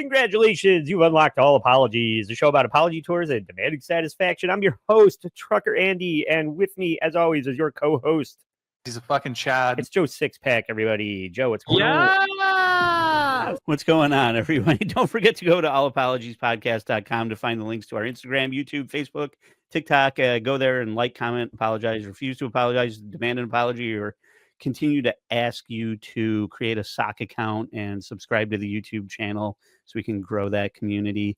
Congratulations, you've unlocked All Apologies, a show about apology tours and demanding satisfaction. I'm your host, Trucker Andy, and with me, as always, is your co-host. He's a fucking Chad. It's Joe Sixpack, everybody. Joe, what's going on? What's going on, everybody? Don't forget to go to allapologiespodcast.com to find the links to our Instagram, YouTube, Facebook, TikTok. Go there and like, comment, apologize, refuse to apologize, demand an apology, or continue to ask you to create a sock account and subscribe to the YouTube channel so we can grow that community.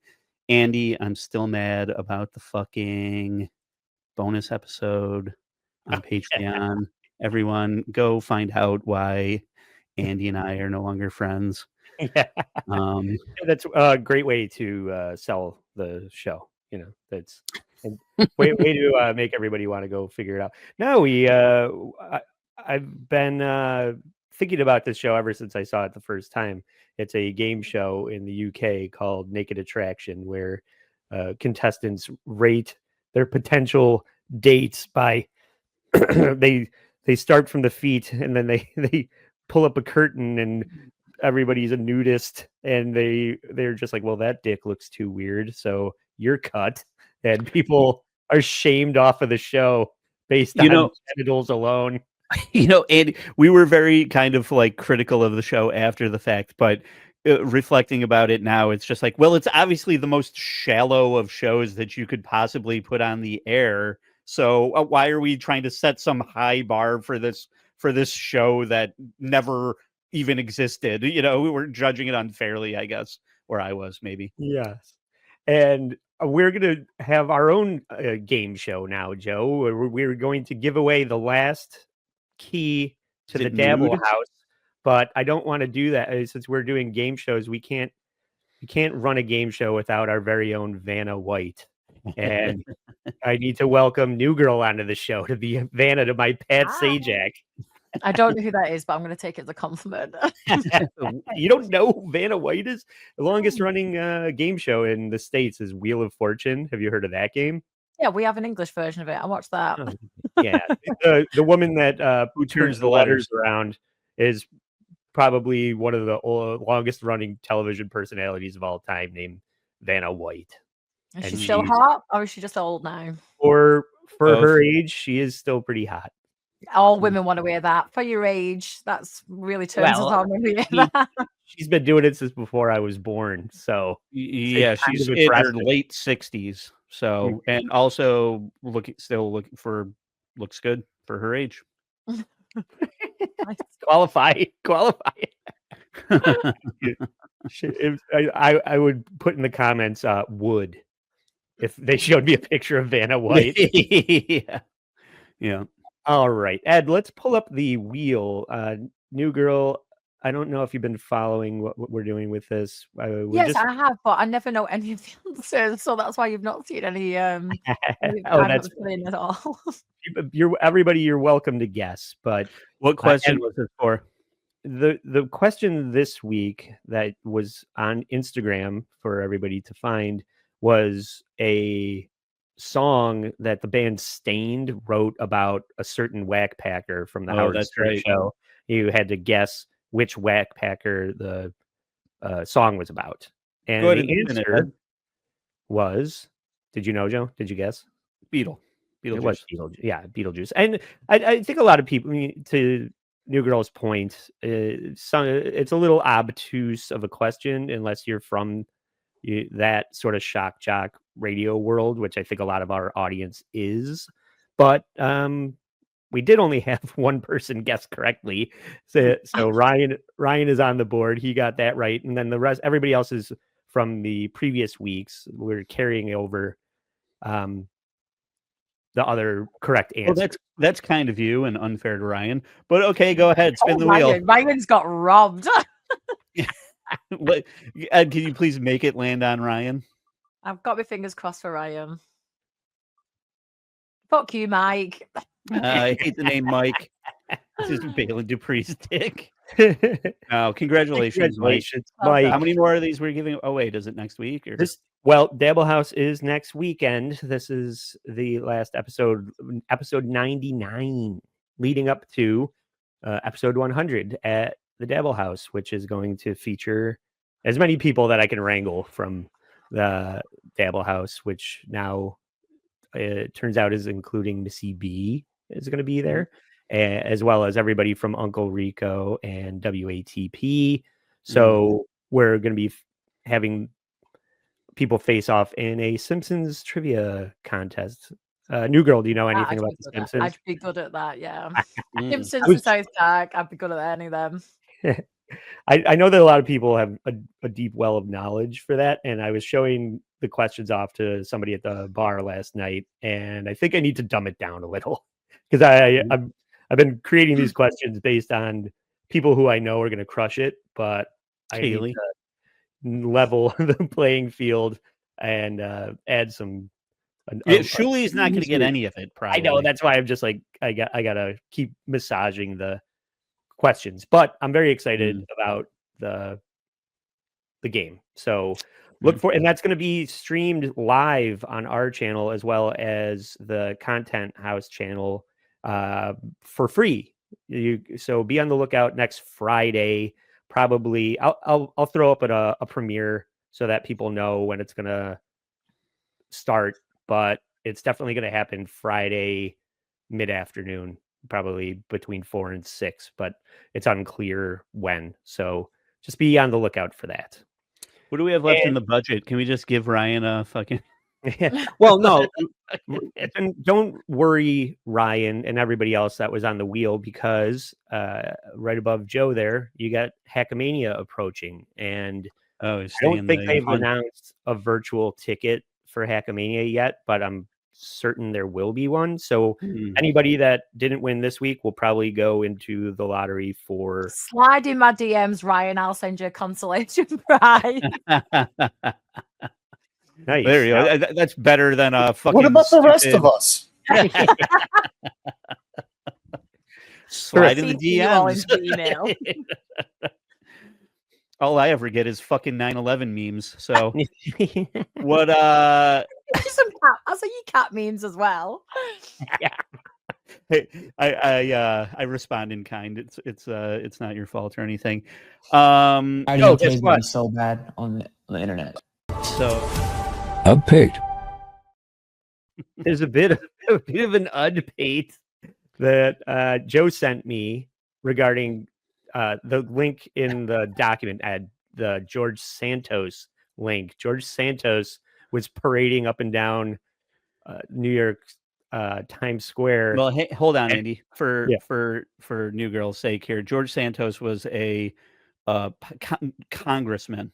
Andy, I'm still mad about the fucking bonus episode on Patreon. Everyone, go find out why Andy and I are no longer friends. Yeah. That's a great way to sell the show. You know, that's way to make everybody want to go figure it out. No, I've been thinking about this show ever since I saw it the first time. It's a game show in the UK called Naked Attraction, where contestants rate their potential dates by they start from the feet, and then they pull up a curtain and everybody's a nudist, and they're just like, well, that dick looks too weird, so you're cut, and people are shamed off of the show based on genitals alone. And we were very kind of like critical of the show after the fact, but reflecting about it now, it's just like, well, it's obviously the most shallow of shows that you could possibly put on the air. So why are we trying to set some high bar for this show that never even existed? We were judging it unfairly, I guess, where I was maybe. Yes. And we're going to have our own game show now, Joe. We're going to give away the last key to the Dabble House, but I don't want to do that since we're doing game shows. We can't run a game show without our very own Vanna White, and I need to welcome New Girl onto the show to be Vanna to my Pat Sajak. I don't know who that is, but I'm going to take it as a compliment. You don't know who Vanna White is? The longest running game show in the States is Wheel of Fortune. Have you heard of that game? Yeah, we have an English version of it. I watched that. Yeah, the woman that who turns the letters around is probably one of the longest running television personalities of all time, named Vanna White. Is she still hot, or is she just old now? Or for her age, she is still pretty hot. All women want to wear that. For your age, that's really turns us on when we hear that. She's been doing it since before I was born. So yeah, she's in her late 60s. So and also looks good for her age. Qualify. I would put in the comments would if they showed me a picture of Vanna White. Yeah. All right, Ed, let's pull up the wheel. New Girl, I don't know if you've been following what we're doing with this. Yes, I have, but I never know any of the answers, so that's why you've not seen any. Oh, that's at all. You're welcome to guess, but what question was it for? The question this week that was on Instagram for everybody to find was a song that the band Stained wrote about a certain whack packer from the Howard Stern show. You had to guess which whack packer the song was about. And the answer was, did you know, Joe? Did you guess? Beetlejuice. It was Beetlejuice. Yeah, Beetlejuice. And I think a lot of people, to New Girl's point, it's a little obtuse of a question unless you're from that sort of shock jock radio world, which I think a lot of our audience is. But we did only have one person guess correctly. So Ryan is on the board. He got that right. And then the rest, everybody else is from the previous weeks. We're carrying over the other correct answer. Well, that's kind of you and unfair to Ryan. But okay, go ahead. Spin the wheel. Ryan's got robbed. Ed, can you please make it land on Ryan? I've got my fingers crossed for Ryan. Fuck you, Mike. I hate the name Mike. This is Balin Dupree's dick. Oh, congratulations, Mike. How many more of these we're giving? Oh, wait, is it next week? Or? Well, Dabble House is next weekend. This is the last episode 99, leading up to episode 100 at the Dabble House, which is going to feature as many people that I can wrangle from the Dabble House, which now it turns out is including Missy B is going to be there, as well as everybody from Uncle Rico and WATP. So we're going to be having people face off in a Simpsons trivia contest. New Girl, do you know anything about the Simpsons? I'd be good at that, yeah. Mm. Simpsons and South Park, I'd be good at any of them. I know that a lot of people have a deep well of knowledge for that, and I was showing the questions off to somebody at the bar last night, and I think I need to dumb it down a little because I've been creating these questions based on people who I know are going to crush it, but I need to level the playing field and add some. Shuli's not going to get any of it. Probably. I know, that's why I'm just like I gotta keep massaging the questions, but I'm very excited about the game. So look for, and that's going to be streamed live on our channel as well as the Content House channel for free. So be on the lookout next Friday. Probably I'll throw up at a premiere so that people know when it's going to start, but it's definitely going to happen Friday mid-afternoon, probably between 4 and 6, but it's unclear when. So just be on the lookout for that. What do we have left in the budget? Can we just give Ryan a fucking... Well, no, and don't worry, Ryan and everybody else that was on the wheel, because right above Joe there, you got Hackamania approaching, and I don't think they've announced a virtual ticket for Hackamania yet, but I'm certain there will be one. So anybody that didn't win this week will probably go into the lottery for... Slide in my DMs, Ryan. I'll send you a consolation prize. Nice. There you go. That's better than a fucking... What about the rest of us? Slide in the DMs. All I ever get is fucking 9/11 memes. So what? I saw you cat memes as well. Yeah. Hey, I respond in kind. It's not your fault or anything. Guess what? So bad on the internet. So unpaid. There's a bit of an unpaid that Joe sent me regarding the link in the document, the George Santos link. George Santos was parading up and down New York Times Square. Well, hey, hold on, Andy. For New Girl's sake here, George Santos was a congressman.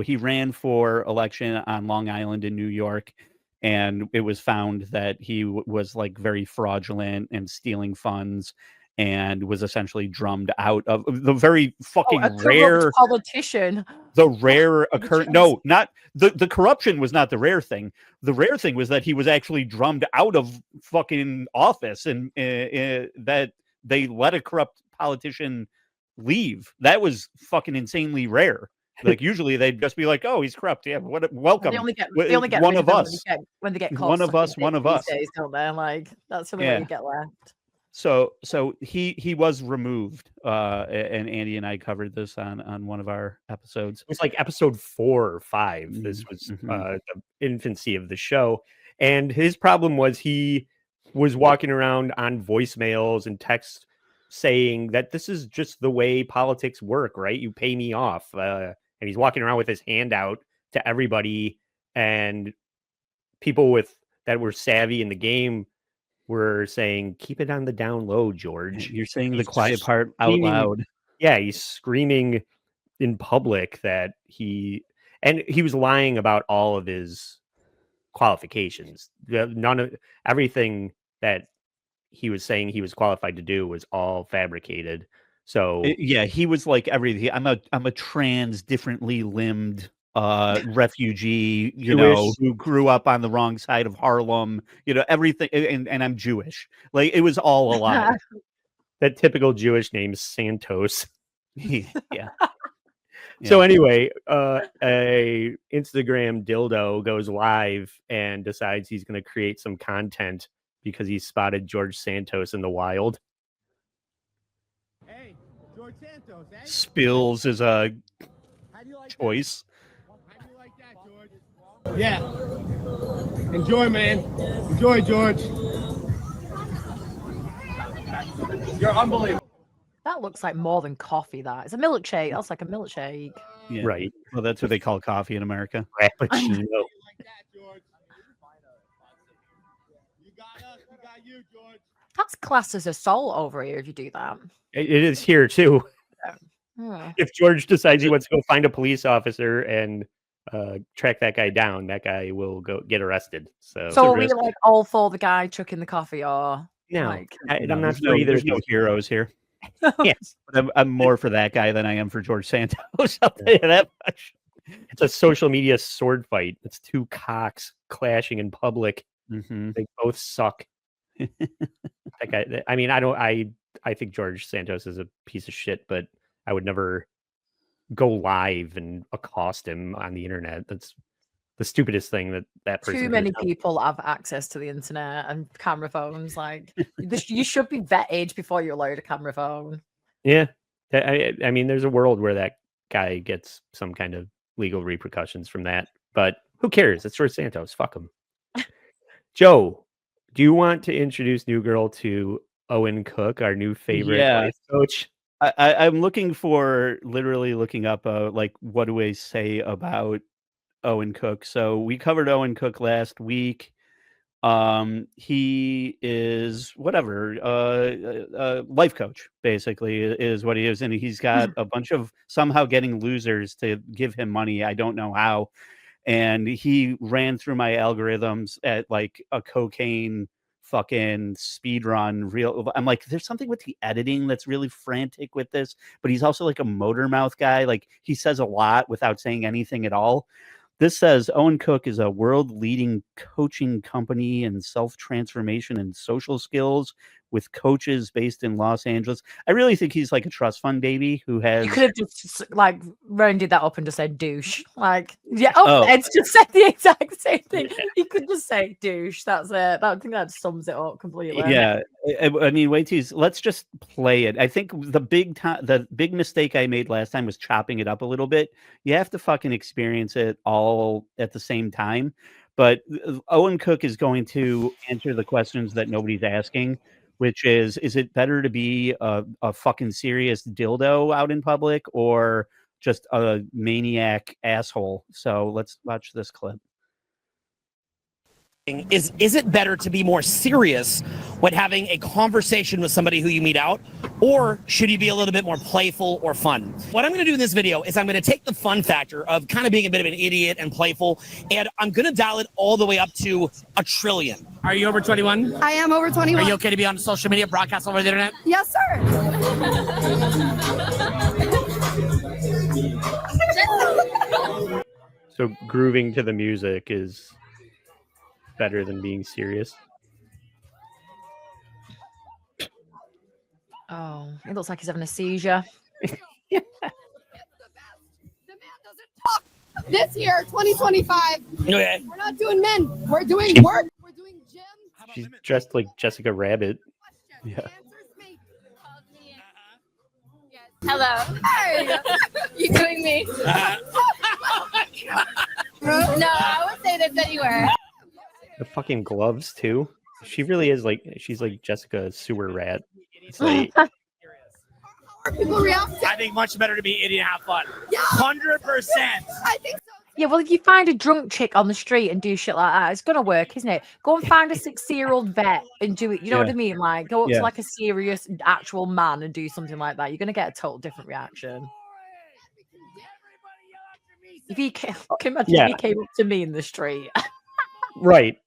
He ran for election on Long Island in New York, and it was found that he was like very fraudulent and stealing funds, and was essentially drummed out of the very fucking rare politician. The rare occurrence. No, not the corruption was not the rare thing. The rare thing was that he was actually drummed out of fucking office, and that they let a corrupt politician leave. That was fucking insanely rare. Like usually they'd just be like, "Oh, he's corrupt. Yeah, welcome." They only get one of us. When they get caught. One of us. One of us. Days, don't they? Like that's the way you get left. So he was removed, and Andy and I covered this on one of our episodes. It was like episode 4 or 5. This was the infancy of the show, and his problem was he was walking around on voicemails and texts saying that this is just the way politics work, right? You pay me off, and he's walking around with his hand out to everybody, and people that were savvy in the game were saying, keep it on the down low, George. You're saying the quiet part out loud. Yeah, he's screaming in public that he was lying about all of his qualifications. Everything that he was saying he was qualified to do was all fabricated. So yeah, he was like everything. I'm a trans, differently limbed refugee, Jewish, who grew up on the wrong side of Harlem, everything, and I'm Jewish. Like it was all a lie. That typical Jewish name, Santos. Yeah. So anyway, a Instagram dildo goes live and decides he's going to create some content because he spotted George Santos in the wild. Hey, George Santos, eh? Spills is a choice. Yeah. Enjoy, man. Enjoy, George. You're unbelievable. That looks like more than coffee. That it's a milkshake. That's like a milkshake. Yeah. Right. Well, that's what they call coffee in America. Frappuccino. That's classed as assault over here if you do that. It is here too. Yeah. If George decides he wants to go find a police officer and track that guy down, that guy will go get arrested. So are we like all for the guy chucking the coffee, or no, like, I'm not for either. There's no heroes here. Yes, but I'm more for that guy than I am for George Santos. I'll tell you that much. It's a social media sword fight. It's two cocks clashing in public. Mm-hmm. They both suck. That guy. I mean, I think George Santos is a piece of shit, but I would never go live and accost him on the internet. That's the stupidest thing that person. Too many people have access to the internet and camera phones. Like, you should be vetted before you load a camera phone. Yeah, I mean, there's a world where that guy gets some kind of legal repercussions from that, but who cares? It's George Santos. Fuck him. Joe, do you want to introduce New Girl to Owen Cook, our new favorite life coach? I'm literally looking up like, what do I say about Owen Cook? So we covered Owen Cook last week. He is a life coach, basically, is what he is, and he's got a bunch of somehow getting losers to give him money. I don't know how. And he ran through my algorithms at like a cocaine fucking speed run. I'm like, there's something with the editing that's really frantic with this, but he's also like a motor mouth guy. Like, he says a lot without saying anything at all. This says Owen Cook is a world-leading coaching company in self-transformation and social skills with coaches based in Los Angeles. I really think he's like a trust fund baby who has... You could have just like rounded that up and just said douche. Like, yeah, Ed's just said the exact same thing. He could just say douche. That's it. I think that sums it up completely. Yeah, I mean, let's just play it. I think the big mistake I made last time was chopping it up a little bit. You have to fucking experience it all at the same time. But Owen Cook is going to answer the questions that nobody's asking, which is it better to be a fucking serious dildo out in public or just a maniac asshole? So let's watch this clip. Is it better to be more serious when having a conversation with somebody who you meet out, or should you be a little bit more playful or fun? What I'm going to do in this video is I'm going to take the fun factor of kind of being a bit of an idiot and playful, and I'm going to dial it all the way up to 1 trillion. Are you over 21? I am over 21. Are you okay to be on social media, broadcast all over the internet? Yes, sir. So grooving to the music is better than being serious. Oh, it looks like he's having a seizure. Yeah. This year, 2025, okay. We're not doing men. We're doing work. We're doing gym. She's dressed like Jessica Rabbit. Yeah. Hello. Hey. You doing me? No, I would say this anywhere. The fucking gloves too. She really is like, she's like Jessica Sewer Rat. It's like, I think much better to be idiot and have fun. Yeah. 100%. I think so. Yeah, well, if you find a drunk chick on the street and do shit like that, it's gonna work, isn't it? Go and find a 60-year-old vet and do it. You know what I mean? Like, go up to like a serious, actual man and do something like that. You're gonna get a total different reaction. If he came, imagine if he came up to me in the street. right.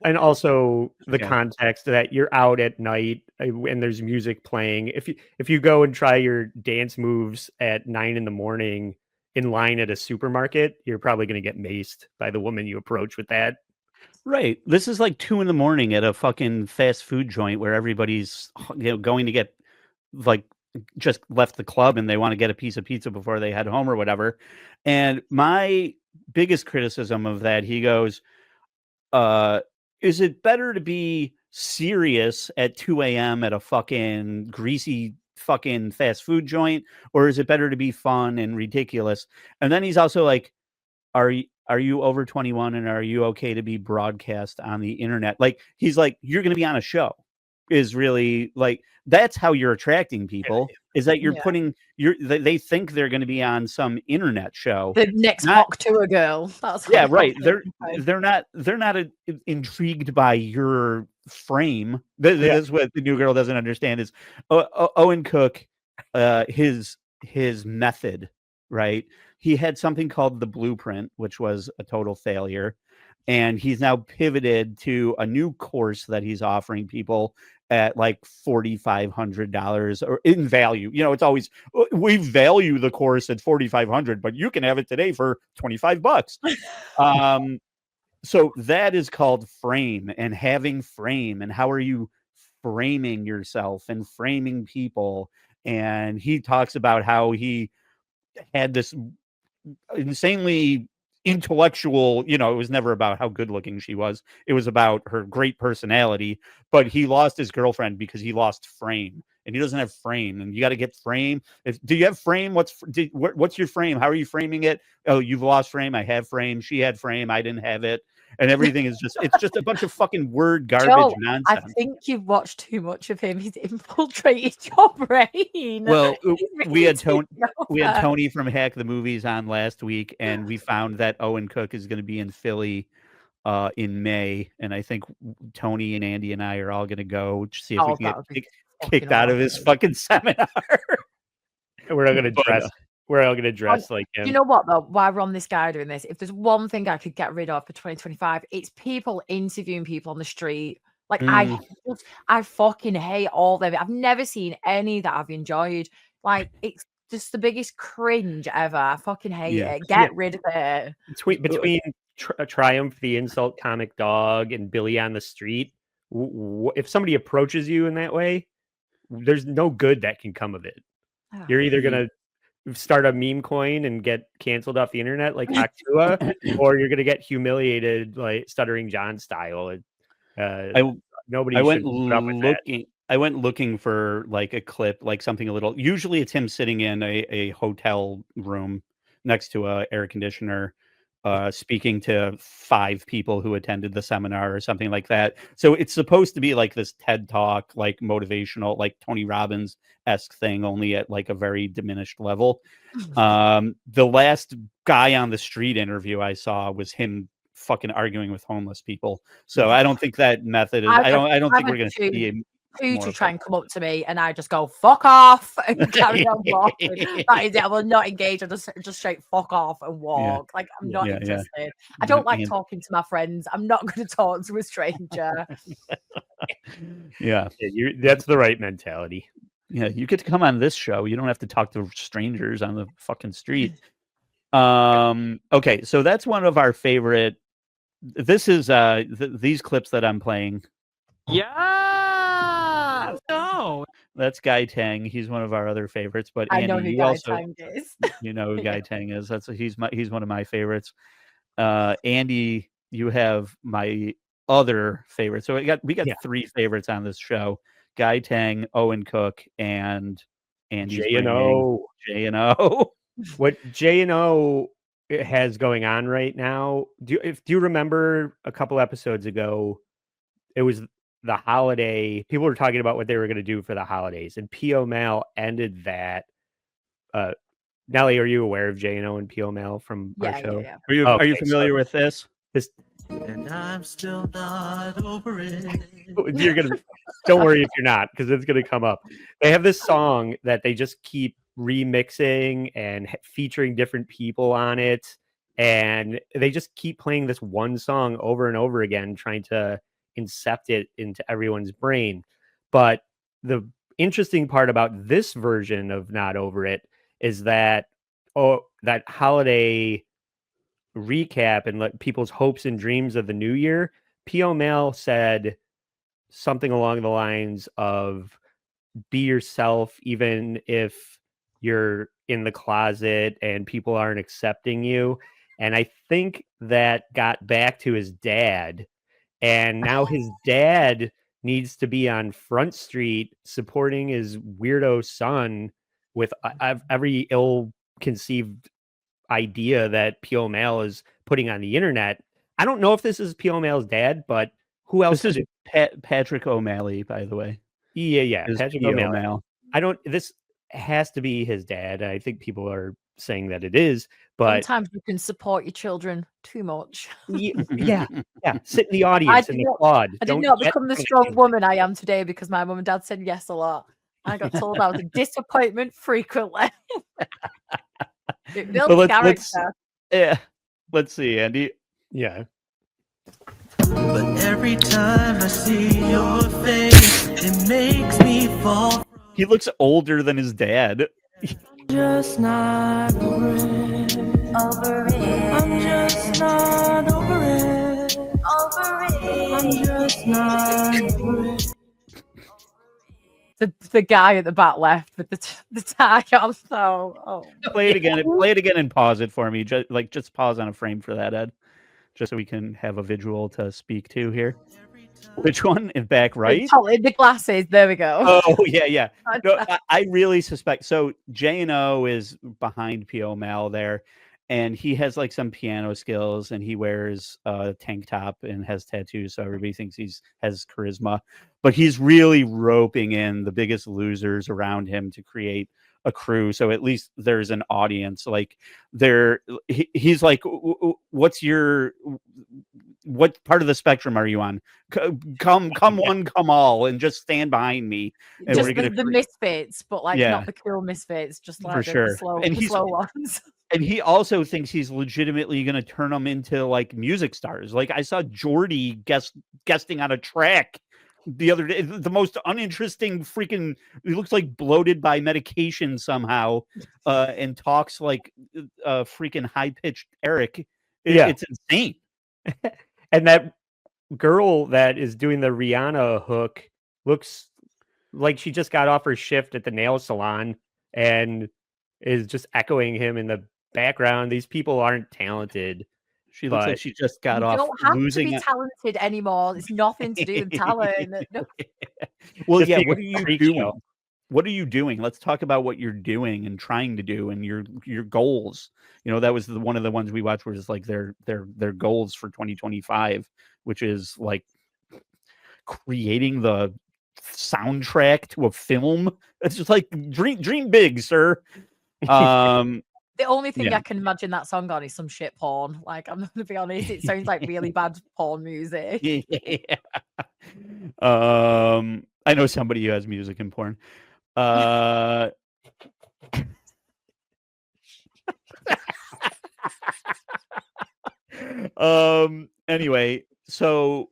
And also the context that you're out at night and there's music playing. If you go and try your dance moves at 9 a.m. in line at a supermarket, you're probably going to get maced by the woman you approach with that. Right. This is like 2 a.m. at a fucking fast food joint where everybody's going to get like just left the club and they want to get a piece of pizza before they head home or whatever. And my biggest criticism of that, he goes, is it better to be serious at 2 a.m. at a fucking greasy fucking fast food joint, or is it better to be fun and ridiculous? And then he's also like, are you over 21 and are you okay to be broadcast on the internet? Like, he's like, you're going to be on a show, is really like, that's how you're attracting people, is that you're putting they think they're going to be on some internet show. The next Hawk Tour girl. That's yeah, right. They're not intrigued by your frame. That's what the new girl doesn't understand is Owen Cook, his method, right? He had something called the Blueprint, which was a total failure. And he's now pivoted to a new course that he's offering people at like $4,500 or in value. You know, it's always, we value the course at $4,500, but you can have it today for $25. So that is called frame, and having frame, and how are you framing yourself and framing people. And he talks about how he had this insanely intellectual, you know, it was never about how good looking she was. It was about her great personality, but he lost his girlfriend because he lost frame, and he doesn't have frame, and you got to get frame. Do you have frame? What's your frame? How are you framing it? Oh, you've lost frame. I have frame. She had frame. I didn't have it. And everything is just, it's just a bunch of fucking word garbage nonsense. I think you've watched too much of him. He's infiltrated your brain. Well, we had Tony from Hack the Movies on last week, and we found that Owen Cook is going to be in Philly in May, and I think Tony and Andy and I are all going to go to see if we can get kicked out of his fucking seminar. We're all going to dress. We're all going to dress like him. You know what, though? While we're on this guy doing this, if there's one thing I could get rid of for 2025, it's people interviewing people on the street. Like, I fucking hate all of them. I've never seen any that I've enjoyed. Like, it's just the biggest cringe ever. I fucking hate it. Get rid of it. Between Triumph, the insult comic dog, and Billy on the Street, if somebody approaches you in that way, there's no good that can come of it. You're either going to start a meme coin and get canceled off the internet like Actua, or you're going to get humiliated like Stuttering John style. Nobody. I went looking for like a clip, like something a little. Usually, it's him sitting in a hotel room next to a air conditioner, speaking to 5 people who attended the seminar or something like that. So it's supposed to be like this TED Talk, like motivational, like Tony Robbins-esque thing, only at like a very diminished level. The last guy on the street interview I saw was him fucking arguing with homeless people. So I don't think that method is, I don't think we're going to see who to try and come up to me, and I just go fuck off and carry on walking. That is it. I will not engage. I just straight fuck off and walk. Like, I'm not interested. I don't like talking to my friends. I'm not going to talk to a stranger. That's the right mentality. Yeah, you get to come on this show. You don't have to talk to strangers on the fucking street. Okay, so that's one of our favorite. This is these clips that I'm playing. No, that's Guy Tang. He's one of our other favorites. But I Andy, know who Guy Tang is. You know who Guy Tang is. He's one of my favorites. Andy, you have my other favorite. So we got 3 favorites on this show: Guy Tang, Owen Cook, and Andy J&O. J&O. What J&O has going on right now? Do you remember a couple episodes ago? It was the holiday. People were talking about what they were going to do for the holidays, and P.O. Mal ended that. Nelly, are you aware of J&O and P.O. Mal from our show? Yeah. Are you familiar with this? And I'm still not over it. Don't worry if you're not, because it's gonna come up. They have this song that they just keep remixing and featuring different people on it, and they just keep playing this one song over and over again, trying to incept it into everyone's brain. But the interesting part about this version of Not Over It is that that holiday recap and let people's hopes and dreams of the new year, P.O. Mal said something along the lines of be yourself even if you're in the closet and people aren't accepting you. And I think that got back to his dad, and now his dad needs to be on Front Street supporting his weirdo son with every ill-conceived idea that P. O'Malley is putting on the internet. I don't know if this is P. O'Malley's dad, but who else? This is Patrick O'Malley, by the way. Yeah, Is Patrick P. O'Malley. This has to be his dad. I think people are saying that it is, but sometimes you can support your children too much. yeah. Sit in the audience and applaud. I did not become the strong woman I am today because my mum and dad said yes a lot. I got told I was a disappointment frequently. It builds character. Yeah. Let's see, Andy. Yeah. But every time I see your face, it makes me fall. He looks older than his dad. Just not over it. I'm just not over it. I'm just not over it. The guy at the back left with the tie on. So Play it again. Play it again and pause it for me. Just pause on a frame for that, Ed, just so we can have a visual to speak to here. Which one? In back right? The glasses. There we go. Oh yeah. No, I really suspect. So J&O is behind P. O'Malley there, and he has like some piano skills, and he wears a tank top and has tattoos, so everybody thinks has charisma. But he's really roping in the biggest losers around him to create a crew, so at least there's an audience. Like he's like, what part of the spectrum are you on? Come one, come all, and just stand behind me. And just the misfits, but like not the cool misfits, just like the slow ones. And he also thinks he's legitimately going to turn them into like music stars. Like I saw Jordy guesting on a track the other day. The most uninteresting freaking. He looks like bloated by medication somehow, and talks like freaking high pitched Eric. It's insane. And that girl that is doing the Rihanna hook looks like she just got off her shift at the nail salon and is just echoing him in the background. These people aren't talented. She looks like she just got off. You don't have to be talented anymore. It's nothing to do with talent. Well, yeah. What are you doing? What are you doing? Let's talk about what you're doing and trying to do and your goals. You know, that was one of the ones we watched where it's like their goals for 2025, which is like creating the soundtrack to a film. It's just like dream big, sir. The only thing I can imagine that song on is some shit porn. Like, I'm going to be honest, it sounds like really bad porn music. Yeah. I know somebody who has music in porn. Anyway, so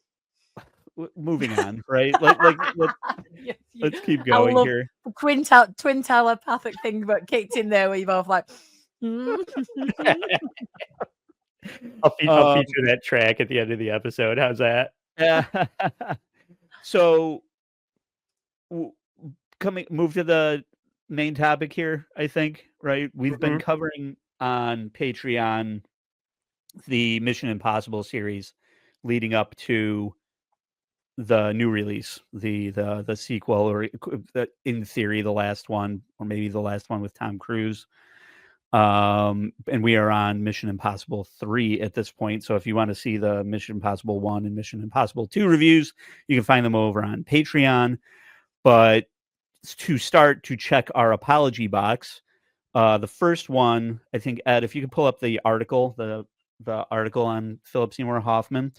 moving on, right? Let's keep going here. Twin telepathic thing, but kicked in there where you're both like, I'll feature that track at the end of the episode. How's that? So move to the main topic here, I think, right? We've been covering on Patreon the Mission Impossible series leading up to the new release, the sequel, or in theory the last one, or maybe the last one with Tom Cruise. And we are on Mission Impossible 3 at this point. So if you want to see the Mission Impossible 1 and Mission Impossible 2 reviews, you can find them over on Patreon. But to start, to check our apology box, the first one, I think, Ed, if you could pull up the article, the article on Philip Seymour Hoffman.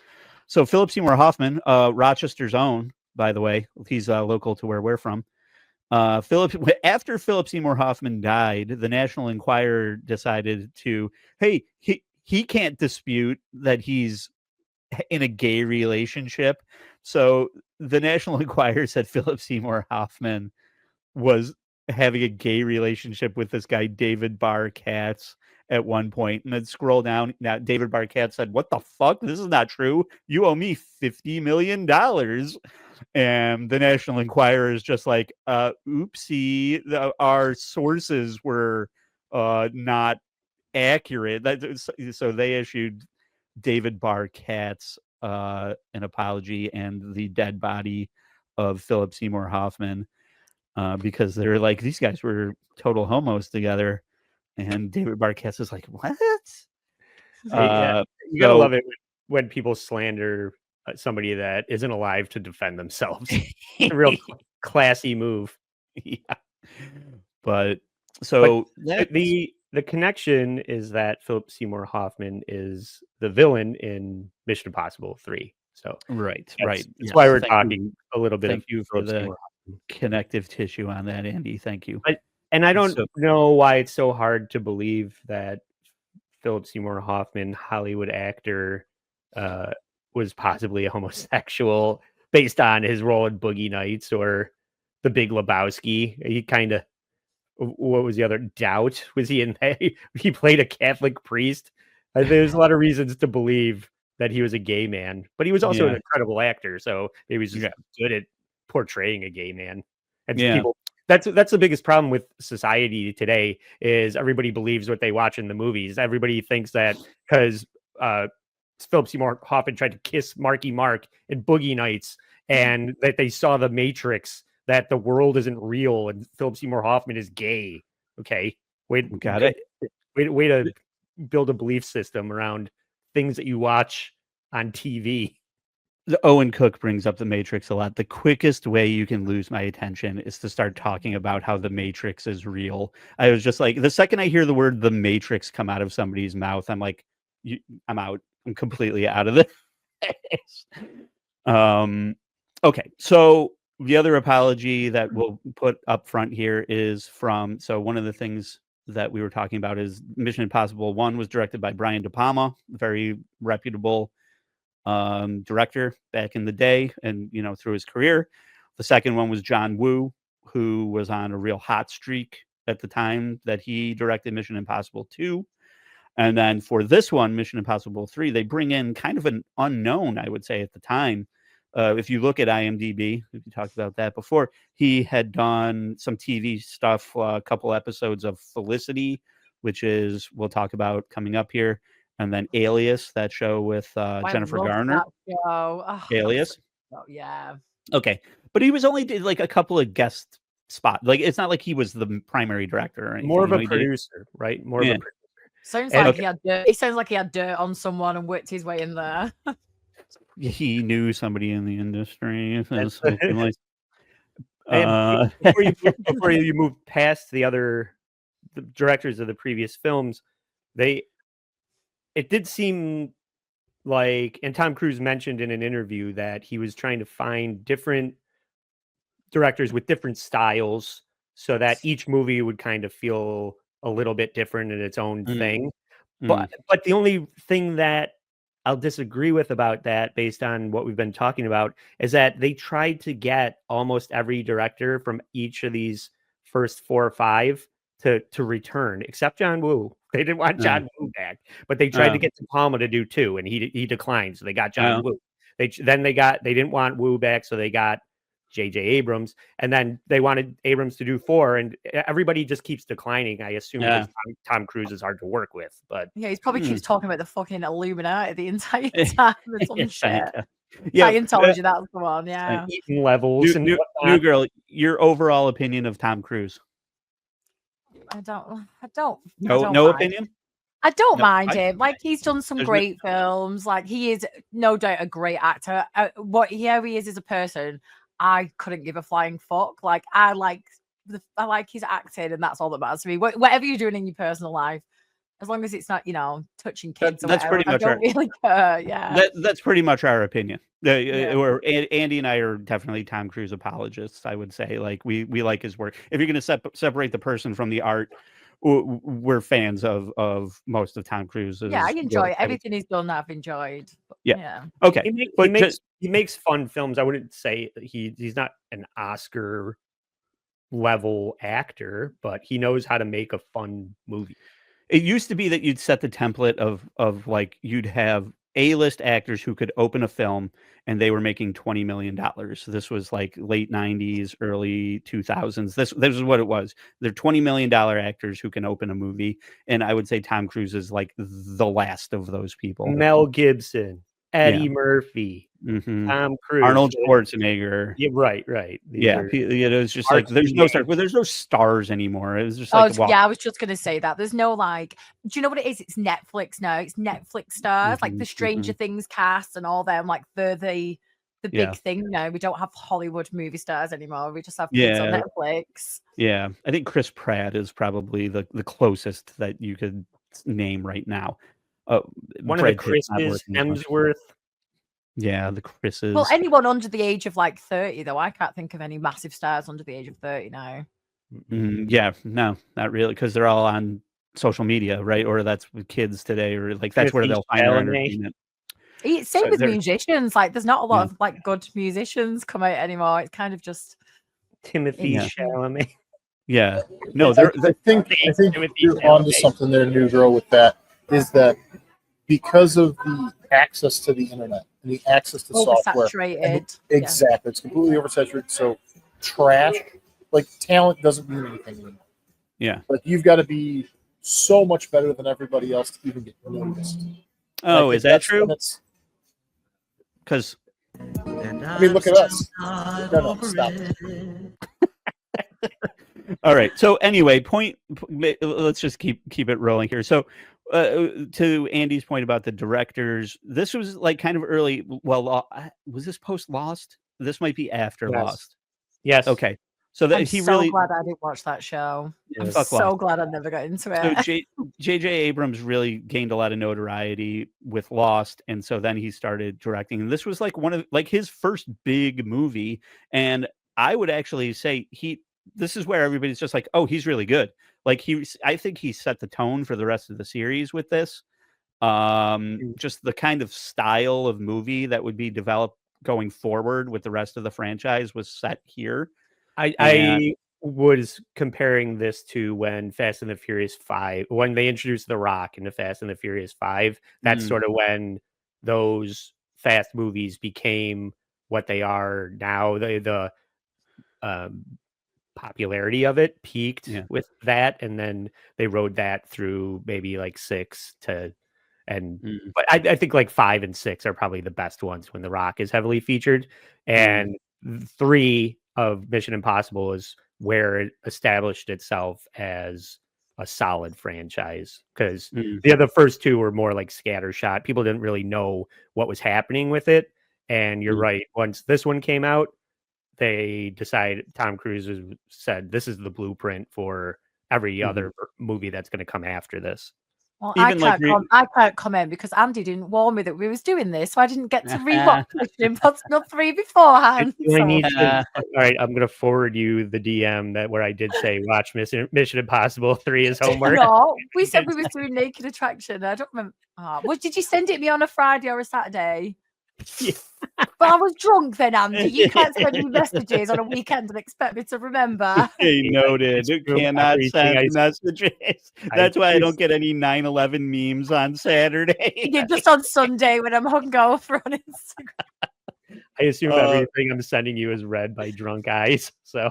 So Philip Seymour Hoffman, Rochester's own, by the way, he's local to where we're from. After Philip Seymour Hoffman died, the National Enquirer decided to, hey, he can't dispute that he's in a gay relationship. So the National Enquirer said Philip Seymour Hoffman was having a gay relationship with this guy, David Barr Katz, at one point. And then scroll down. Now, David Barr Katz said, "What the fuck? This is not true. You owe me $50 million. And the National Enquirer is just like, oopsie, our sources were not accurate. So they issued David Barr Katz an apology and the dead body of Philip Seymour Hoffman because they're like, these guys were total homos together. And David Barquez is like, what? Yeah, you gotta love it when people slander somebody that isn't alive to defend themselves. It's a real classy move. Yeah. But so the connection is that Philip Seymour Hoffman is the villain in Mission Impossible 3. So right. That's Yes. why we're Thank talking a little bit Thank of you for Philip the Seymour Hoffman. connective tissue on that, Andy. Thank you. And I don't know why it's so hard to believe that Philip Seymour Hoffman, Hollywood actor, was possibly a homosexual based on his role in Boogie Nights or The Big Lebowski. He kind of, what was the other? Doubt? Was he in that? He played a Catholic priest. There's a lot of reasons to believe that he was a gay man, but he was also an incredible actor. So he was just good at portraying a gay man. And people, that's the biggest problem with society today is everybody believes what they watch in the movies. Everybody thinks that because Philip Seymour Hoffman tried to kiss Marky Mark in Boogie Nights and that they saw The Matrix, that the world isn't real and Philip Seymour Hoffman is gay. Okay. Way to build a belief system around things that you watch on TV. The Owen Cook brings up The Matrix a lot. The quickest way you can lose my attention is to start talking about how The Matrix is real. I was just like, the second I hear the word The Matrix come out of somebody's mouth, I'm like, I'm out. I'm completely out of this. Okay. So the other apology that we'll put up front here is from, so one of the things that we were talking about is Mission Impossible 1 was directed by Brian De Palma, very reputable director back in the day and, through his career. The second one was John Woo, who was on a real hot streak at the time that he directed Mission Impossible 2. And then for this one, Mission Impossible 3, they bring in kind of an unknown, I would say, at the time. If you look at IMDb, we talked about that before, he had done some TV stuff, a couple episodes of Felicity, which is, we'll talk about coming up here. And then Alias, that show with Jennifer Garner. Alias. Oh, yeah. Okay. But he was only did like a couple of guest spots. Like, it's not like he was the primary director or anything. More of a producer, right? More of a producer. Sounds like he had dirt. It sounds like he had dirt on someone and worked his way in there. He knew somebody in the industry. Before you move past the directors of the previous films, it did seem like, and Tom Cruise mentioned in an interview that he was trying to find different directors with different styles so that each movie would kind of feel a little bit different in its own thing. But the only thing that I'll disagree with about that, based on what we've been talking about, is that they tried to get almost every director from each of these first 4 or 5 to return, except John Woo. They didn't want John Woo back, but they tried to get De Palma to do 2, and he declined. So they got John Woo. They didn't want Woo back, so they got J.J. Abrams, and then they wanted Abrams to do 4, and everybody just keeps declining. I assume because Tom Cruise is hard to work with, but yeah, he probably keeps talking about the fucking Illuminati the entire time. Or some shit. Yeah, Scientology, that's the one. Yeah, eating levels. New girl, your overall opinion of Tom Cruise? I don't. No opinion. I don't mind him. Like, he's done some great films. Like, he is no doubt a great actor. How he is as a person, I couldn't give a flying fuck. Like, I like his acting, and that's all that matters to me. Whatever you're doing in your personal life, as long as it's not, touching kids. That's pretty much I don't really care. Yeah, that's pretty much our opinion. Andy and I are definitely Tom Cruise apologists. I would say, like, we like his work. If you're going to separate the person from the art, we're fans of most of Tom Cruise's. Yeah, I enjoy everything he's done. I've enjoyed. Yeah. Okay. He makes fun films. I wouldn't say he's not an Oscar level actor, but he knows how to make a fun movie. It used to be that you'd set the template of like, you'd have A-list actors who could open a film and they were making $20 million. This was like late 90s, early 2000s. This is what it was. They're $20 million actors who can open a movie. And I would say Tom Cruise is like the last of those people. Mel Gibson. Eddie Murphy, Tom Cruise, Arnold Schwarzenegger. Yeah, right. It was just Marky like there's no stars anymore. It was just like I was just gonna say that. There's no like, do you know what it is? It's Netflix now. It's Netflix stars, like the Stranger Things cast and all them, like the big thing now. We don't have Hollywood movie stars anymore. We just have kids on Netflix. Yeah. I think Chris Pratt is probably the closest that you could name right now. One of the Chris's, Hemsworth. Yeah, the Chris's. Well, anyone under the age of like 30, though, I can't think of any massive stars under the age of 30 now. Yeah, no, not really, because they're all on social media, right? Or that's with kids today, or like that's where they'll find their entertainment. Same with musicians. Like, there's not a lot of like good musicians come out anymore. It's kind of just Timothy Chalamet. Yeah, no, I think you're onto something there, new girl. With that, is that because of the access to the internet and the access to software, exactly, it's completely oversaturated. So trash, like talent, doesn't mean anything anymore. Yeah, like you've got to be so much better than everybody else to even get noticed. Oh, is that true? Because I mean, look at us. No, stop it. All right. So anyway, let's just keep it rolling here. So to Andy's point about the directors, this was like kind of early. Well, was this post Lost? This might be after Lost. Yes. Okay. So that I'm so glad I didn't watch that show. I'm so glad I never got into it. So J.J. Abrams really gained a lot of notoriety with Lost, and so then he started directing. And this was like one of his first big movie. And I would actually say this is where everybody's just like, oh, he's really good. Like I think he set the tone for the rest of the series with this. Just the kind of style of movie that would be developed going forward with the rest of the franchise was set here. I was comparing this to when Fast and the Furious 5, when they introduced The Rock into Fast and the Furious 5. That's sort of when those fast movies became what they are now. The popularity of it peaked with that, and then they rode that through maybe like 6 to but I think like 5 and 6 are probably the best ones when The Rock is heavily featured, and 3 of Mission Impossible is where it established itself as a solid franchise, because the first 2 were more like scattershot. People didn't really know what was happening with it, and you're right. Once this one came out, they decided, Tom Cruise said, this is the blueprint for every other movie that's going to come after this. Well, I can't comment because Andy didn't warn me that we was doing this, so I didn't get to rewatch Mission Impossible 3 beforehand. All right, I'm going to forward you the DM where I did say watch Mission Impossible 3 as homework. No, we said we was doing Naked Attraction. I don't remember. Did you send it me on a Friday or a Saturday? Yeah. But I was drunk then, Andy. You can't send me messages on a weekend and expect me to remember. Hey, noted. You cannot send messages. That's why I don't get any 9/11 memes on Saturday. You're just on Sunday when I'm hungover on Instagram. I assume everything I'm sending you is read by drunk eyes. So,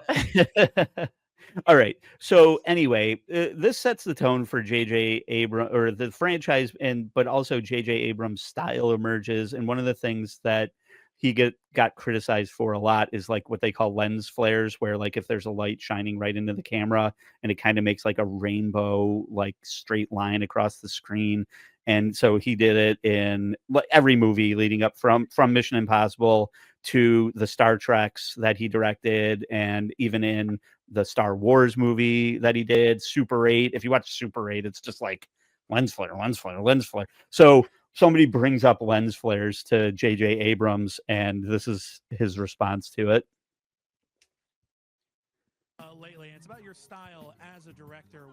all right. So anyway, this sets the tone for J.J. Abrams, or the franchise, but also J.J. Abrams' style emerges. And one of the things that he got criticized for a lot is like what they call lens flares, where like if there's a light shining right into the camera and it kind of makes like a rainbow, like straight line across the screen. And so he did it in every movie leading up from Mission Impossible to the Star Treks that he directed, and even in the Star Wars movie that he did, Super 8. If you watch Super 8, it's just like lens flare, lens flare, lens flare. So somebody brings up lens flares to J.J. Abrams, and this is his response to it. Lately, it's about your style as a director.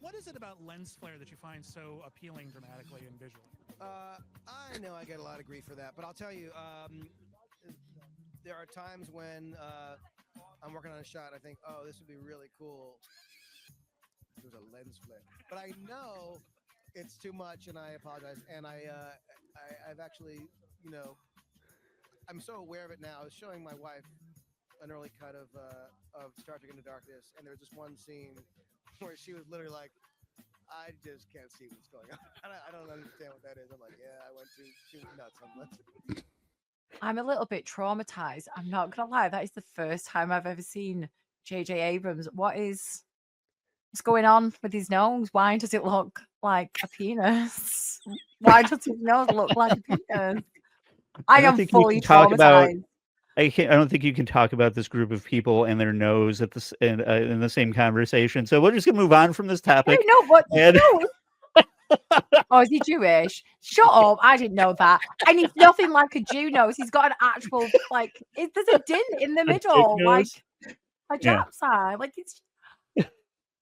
What is it about lens flare that you find so appealing dramatically and visually? I know I get a lot of grief for that, but I'll tell you, there are times when I'm working on a shot, I think, oh, this would be really cool. There's a lens flare, but I know it's too much, and I apologize. And I've actually, I'm so aware of it now. I was showing my wife an early cut of Star Trek Into Darkness, and there was this one scene where she was literally like, I just can't see what's going on. I don't understand what that is. I'm like, yeah, I went too nuts on that. I'm a little bit traumatized. I'm not gonna lie. That is the first time I've ever seen J.J. Abrams. What's going on with his nose? Why does it look like a penis? Why does his nose look like a penis? I am fully traumatized. I don't think you can talk about this group of people and their nose at this in the same conversation. So we're just gonna move on from this topic. No, what? No. Oh, is he Jewish? Shut up! I didn't know that. And he's nothing like a Jew nose. He's got an actual there's a dint in the middle, like a Jap side. Like it's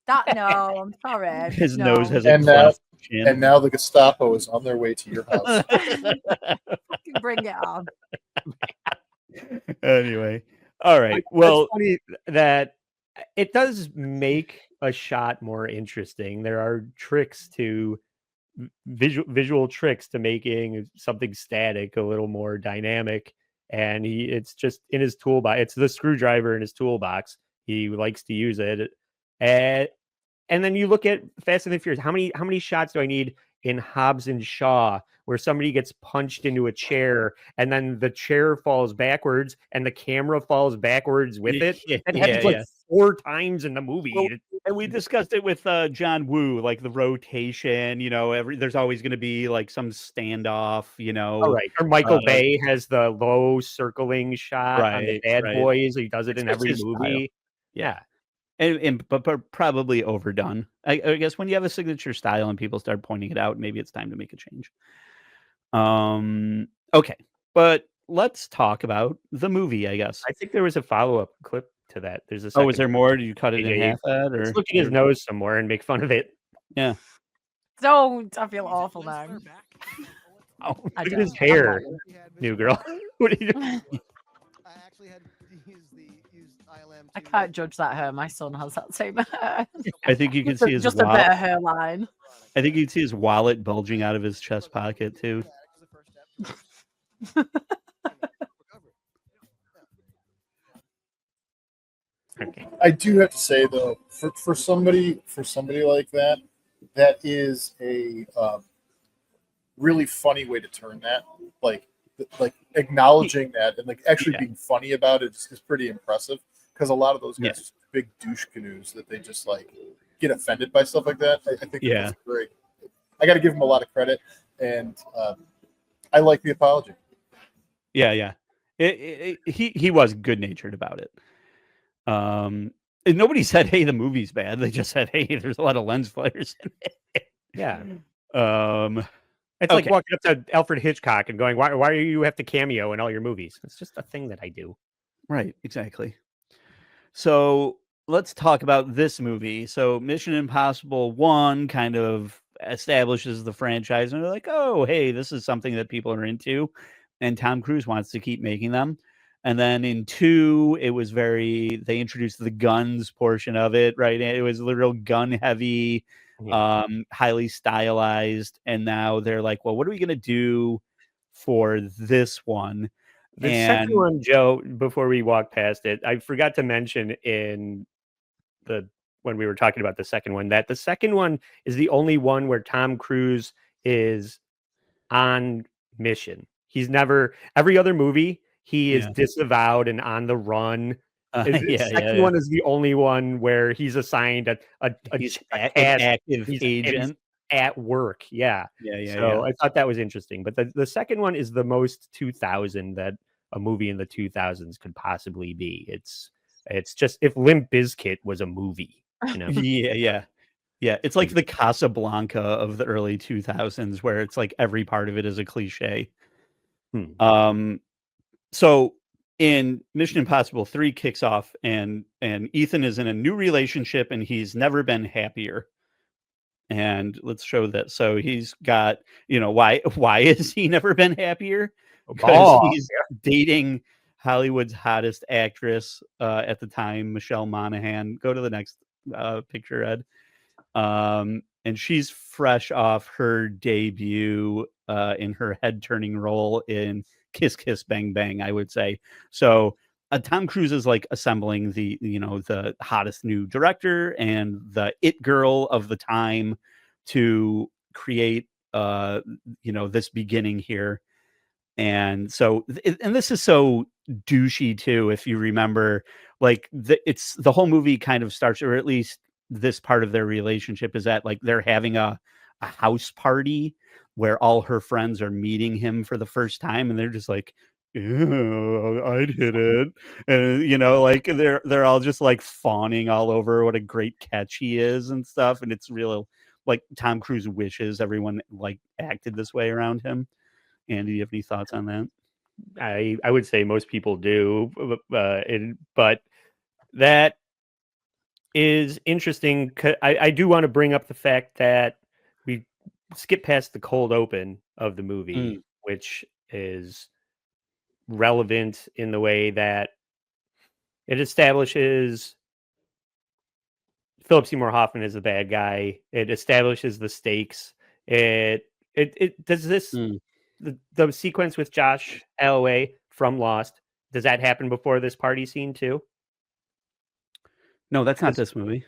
that. No, I'm sorry. His no. nose has and a now, chin. and now the Gestapo is on their way to your house. Bring it on. Anyway, all right. Well, it's funny that it does make a shot more interesting. There are tricks to visual tricks to making something static a little more dynamic, and it's just in his toolbox. It's the screwdriver in his toolbox. He likes to use it, and then you look at Fast and the Furious. How many shots do I need in Hobbs and Shaw where somebody gets punched into a chair and then the chair falls backwards and the camera falls backwards with it? It happens like 4 times in the movie. Well, and we discussed it with John Woo, like the rotation, there's always going to be like some standoff, All right. Or Michael Bay has the low circling shot on the Bad Boys. He does it in every movie. Yeah. But probably overdone. I guess when you have a signature style and people start pointing it out, maybe it's time to make a change. Okay, but let's talk about the movie. I guess I think there was a follow-up clip to that. There's a second. Oh, is there more? Did you cut it in half? Or let's look at his nose some more and make fun of it. Yeah. Don't. I feel awful now. Oh, look at his hair, new girl. What are you doing? I actually had to use ILM. I can't judge that hair. My son has that same hair. I think you can see his just wallet. A better hairline. I think you can see his wallet bulging out of his chest pocket too. I do have to say though, for somebody like that, that is a really funny way to turn that. Like acknowledging that and like actually being funny about it is pretty impressive, because a lot of those guys are big douche canoes that they just like get offended by stuff like that. I think that's great. I got to give him a lot of credit, and I like the apology. Yeah. He was good natured about it. And nobody said, "Hey, the movie's bad." They just said, "Hey, there's a lot of lens flares in it." Yeah. It's like walking up to Alfred Hitchcock and going, "Why do you have to cameo in all your movies?" It's just a thing that I do. Right. Exactly. So let's talk about this movie. So Mission Impossible 1 kind of establishes the franchise, and they're like, "Oh, hey, this is something that people are into," and Tom Cruise wants to keep making them. And then in 2, it was they introduced the guns portion of it, right? It was the real gun heavy, highly stylized. And now they're like, well, what are we going to do for this one? The second one, Joe, before we walk past it, I forgot to mention when we were talking about the second one, that the second one is the only one where Tom Cruise is on mission. He's never, every other movie, he is disavowed and on the run. The second one is the only one where he's assigned an active agent at work. So I thought that was interesting. But the second one is the most 2000 that a movie in the 2000s could possibly be. It's just if Limp Bizkit was a movie. Yeah. It's like the Casablanca of the early 2000s, where it's like every part of it is a cliche. So in Mission Impossible 3 kicks off, and Ethan is in a new relationship and he's never been happier. And let's show that. So he's got, why has he never been happier? Because he's dating Hollywood's hottest actress at the time, Michelle Monaghan. Go to the next picture, Ed. And she's fresh off her debut in her head-turning role in Kiss Kiss Bang Bang, I would say. So Tom Cruise is like assembling the hottest new director and the it girl of the time to create this beginning here. And so and this is so douchey too, if you remember, like it's the whole movie kind of starts, or at least this part of their relationship is that like they're having a house party where all her friends are meeting him for the first time, and they're just like, "Ew, I did it," and like they're all just like fawning all over what a great catch he is and stuff, and it's real like Tom Cruise wishes everyone like acted this way around him. Andy, do you have any thoughts on that? I would say most people do, but that is interesting. I do want to bring up the fact that we skip past the cold open of the movie, which is relevant in the way that it establishes Philip Seymour Hoffman is the bad guy. It establishes the stakes. It does this the sequence with Josh Alloway from Lost. Does that happen before this party scene too? No, that's not this movie.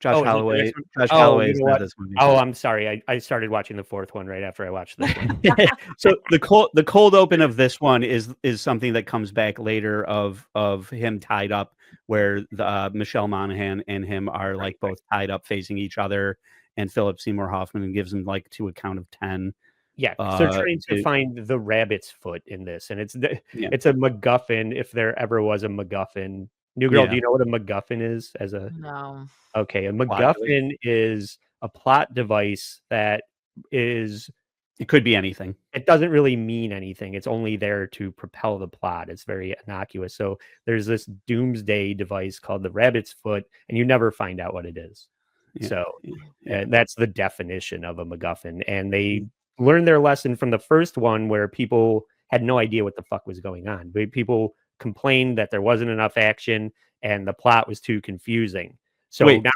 Josh Oh, Holloway. Josh oh, Holloway you is know not what? this movie. Oh, I'm sorry. I started watching the fourth one right after I watched this one. So the cold open of this one is something that comes back later of him tied up, where the Michelle Monaghan and him are like both tied up facing each other, and Philip Seymour Hoffman gives him like to a count of 10. Yeah, they're trying to find the rabbit's foot in this, and it's a MacGuffin if there ever was a MacGuffin. New girl, do you know what a MacGuffin is? No. Okay, a MacGuffin is a plot device that is. It could be anything. It doesn't really mean anything. It's only there to propel the plot. It's very innocuous. So there's this doomsday device called the rabbit's foot, and you never find out what it is. Yeah. So that's the definition of a MacGuffin. And they learned their lesson from the first one, where people had no idea what the fuck was going on. People complained that there wasn't enough action and the plot was too confusing. So wait, now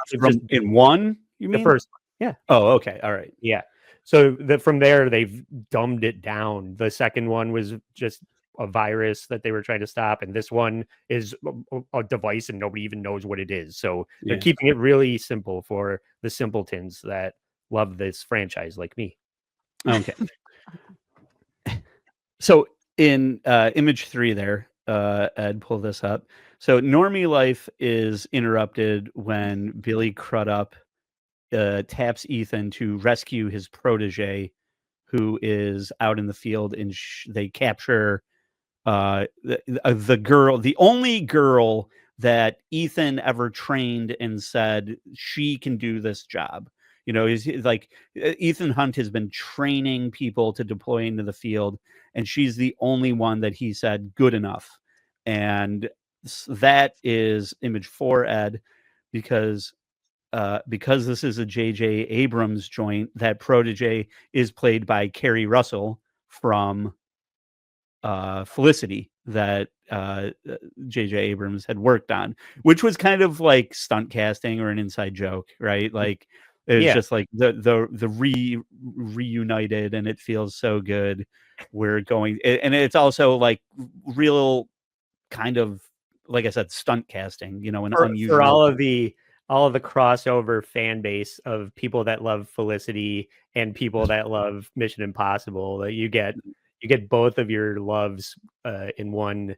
in one, you mean the first one? Yeah. Oh, okay, all right. Yeah. So from there, they've dumbed it down. The second one was just a virus that they were trying to stop, and this one is a device and nobody even knows what it is. So they're keeping it really simple for the simpletons that love this franchise like me. Okay. So in image 3 there, Ed, pull this up. So normie life is interrupted when Billy Crudup taps Ethan to rescue his protege, who is out in the field, and they capture the girl, the only girl that Ethan ever trained and said she can do this job. He's like, Ethan Hunt has been training people to deploy into the field, and she's the only one that he said good enough. And that is image 4, Ed, because this is a J.J. Abrams joint. That protege is played by Kerry Russell from Felicity, that J.J. Abrams had worked on, which was kind of like stunt casting or an inside joke, right? Like it's just like the reunited, and it feels so good. We're going, and it's also like real kind of, like I said, stunt casting, an unusual for all of the crossover fan base of people that love Felicity and people that love Mission Impossible. That you get both of your loves in one,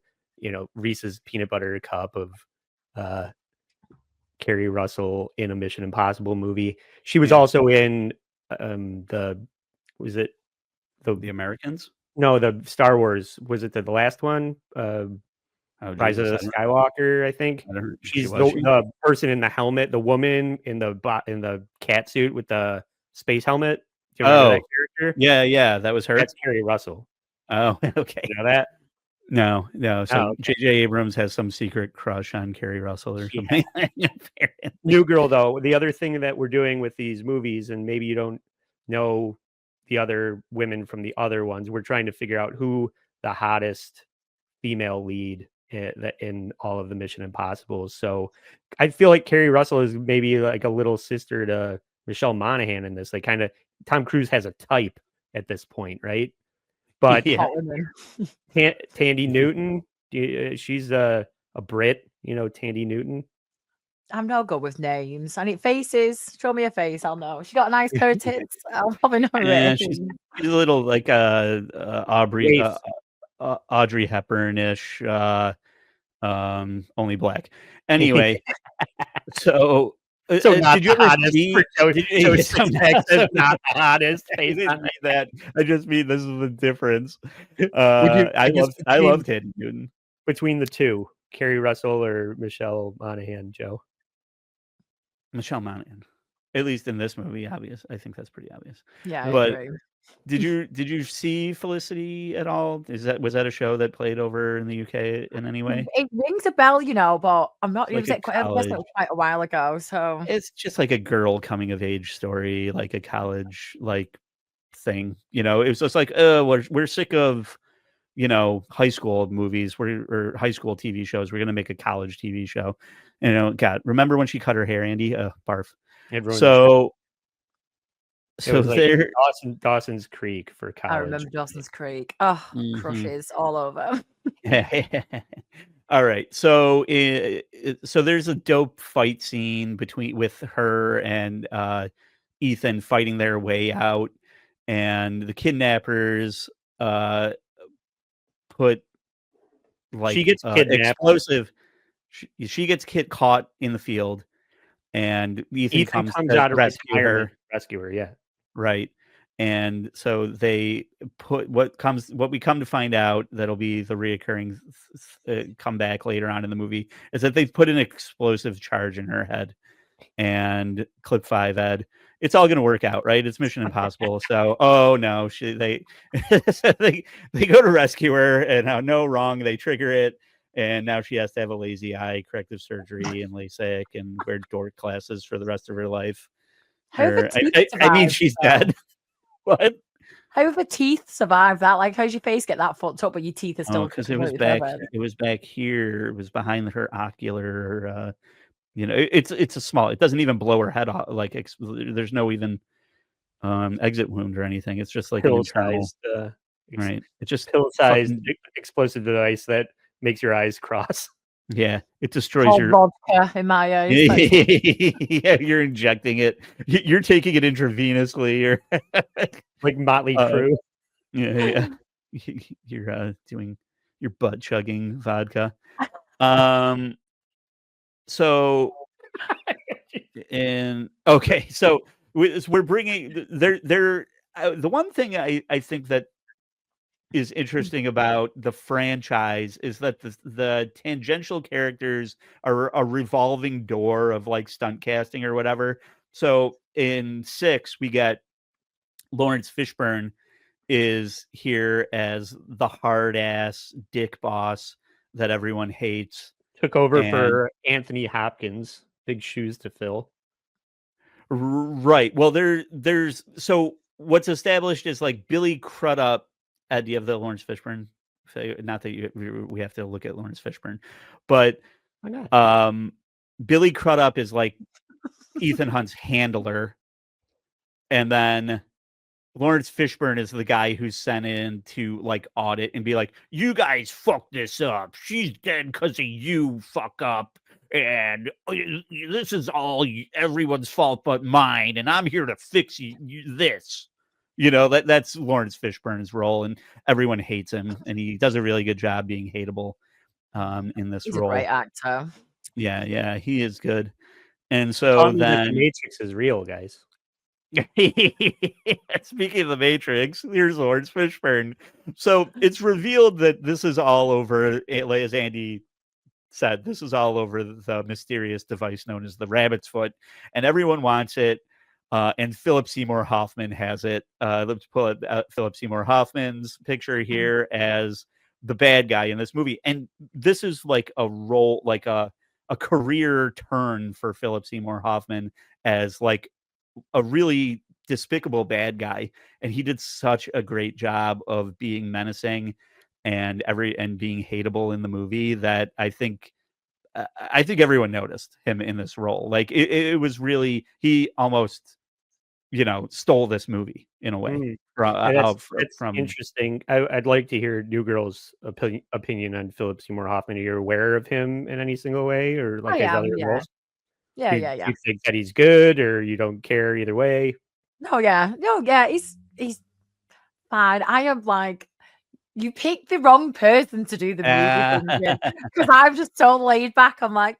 Reese's peanut butter cup of Kerry Russell in a Mission Impossible movie. She was also in the Americans? No, the Star Wars. Was it the last one? Rise of the Skywalker, I think. She's the person in the helmet, the woman in the cat suit with the space helmet. Do you remember that character? Yeah, that was her. That's Kerry Russell. Oh, okay. You know that? No. So J.J. Abrams has some secret crush on Kerry Russell or something. New girl, though. The other thing that we're doing with these movies, and maybe you don't know the other women from the other ones, we're trying to figure out who the hottest female lead in all of the Mission Impossibles. So I feel like Kerry Russell is maybe like a little sister to Michelle Monaghan in this. Like, kind of, Tom Cruise has a type at this point, right? But Tandy Newton, she's a Brit, Tandy Newton. I'm no good with names. I need faces. Show me a face, I'll know. She got a nice pair of tits. I'll probably know her Yeah, name. she's a little like Aubrey Grace. Audrey Hepburn-ish, only black. Anyway, so not did you the ever hottest see? for Joe Did you, so Sixpack so- is not the hottest I face didn't on mean that. I just mean this is the difference. I guess I loved Hayden Newton. between the two, Kerry Russell or Michelle Monaghan, Joe. Michelle Monaghan, at least in this movie, obvious. I think that's pretty obvious. Yeah, I But agree. did you see Felicity at all? Was that a show that played over in the UK in any way? It rings a bell, you know, but I'm not. It's like a I guess it college. was quite a while ago. So It's just like a girl coming of age story, like a college like thing. You know, it was just like, we're sick of, you know, high school movies or high school TV shows. We're gonna make a college TV show. You know, God, remember when she cut her hair, Andy? Barf. It ruined the So It so was like there. Dawson's Creek for college. I remember Dawson's Creek. Oh, crushes all over. All right. So so there's a dope fight scene with her and Ethan fighting their way out, and the kidnappers put like She gets kidnapped. explosive. She gets caught in the field, and Ethan comes to out of rescue retirement her. to rescue her, yeah. Right. And so they put what we come to find out that'll be the reoccurring comeback later on in the movie is that they've put an explosive charge in her head. And clip 5, Ed, it's all going to work out, right? It's Mission Impossible. So, oh no, they they go to rescue her, and no, wrong, they trigger it, and now she has to have a lazy eye, corrective surgery, and LASIK, and wear dork glasses for the rest of her life. How have the teeth I mean, survived, she's though? dead. What? How have the teeth survived that? Like, how's your face get that fucked up, but your teeth are still Because it was completely back. severed? It was back here. It was behind her ocular. You know, it's a small. It doesn't even blow her head off. Like there's no even exit wound or anything. It's just like an internal. Pill-sized, Right. It's just pill-sized fucking, explosive device that makes your eyes cross. yeah. It destroys Called your. vodka in my eyes. Yeah, you're injecting it. You're taking it intravenously, or Like Motley Crue. yeah. You're doing your butt chugging vodka. So and okay, so we're bringing there. The one thing I think that is interesting about the franchise is that the tangential characters are a revolving door of like stunt casting or whatever. So in 6, we get Lawrence Fishburne is here as the hard ass dick boss that everyone hates. Took over for Anthony Hopkins. Big shoes to fill. Right. Well, there's so what's established is like Billy Crudup. Do you have the Lawrence Fishburne? Not that we have to look at Lawrence Fishburne, but why not? Billy Crudup is like Ethan Hunt's handler, and then Lawrence Fishburne is the guy who's sent in to like audit and be like, "You guys fucked this up. She's dead because of you fuck up, and this is all everyone's fault but mine, and I'm here to fix this." You know, that's Lawrence Fishburne's role, and everyone hates him, and he does a really good job being hateable in this He's role. a great actor. Yeah, he is good. And so then the Matrix is real, guys. Speaking of the Matrix, here's Lawrence Fishburne. So it's revealed that this is all over, as Andy said, this is all over the mysterious device known as the rabbit's foot, and everyone wants it. And Philip Seymour Hoffman has it. Let's pull up Philip Seymour Hoffman's picture here as the bad guy in this movie. And this is like a role, like a career turn for Philip Seymour Hoffman as like a really despicable bad guy. And he did such a great job of being menacing and being hateable in the movie that I think everyone noticed him in this role. Like it was really, he almost, you know, stole this movie in a way. That's interesting. I'd like to hear New Girl's opinion on Philip Seymour Hoffman. Are you aware of him in any single way, or like his other roles? Yeah, Do yeah, yeah. you think that he's good, or you don't care either way? No, yeah. He's fine. I am like, you picked the wrong person to do the movie thing with, because I'm just so laid back. I'm like,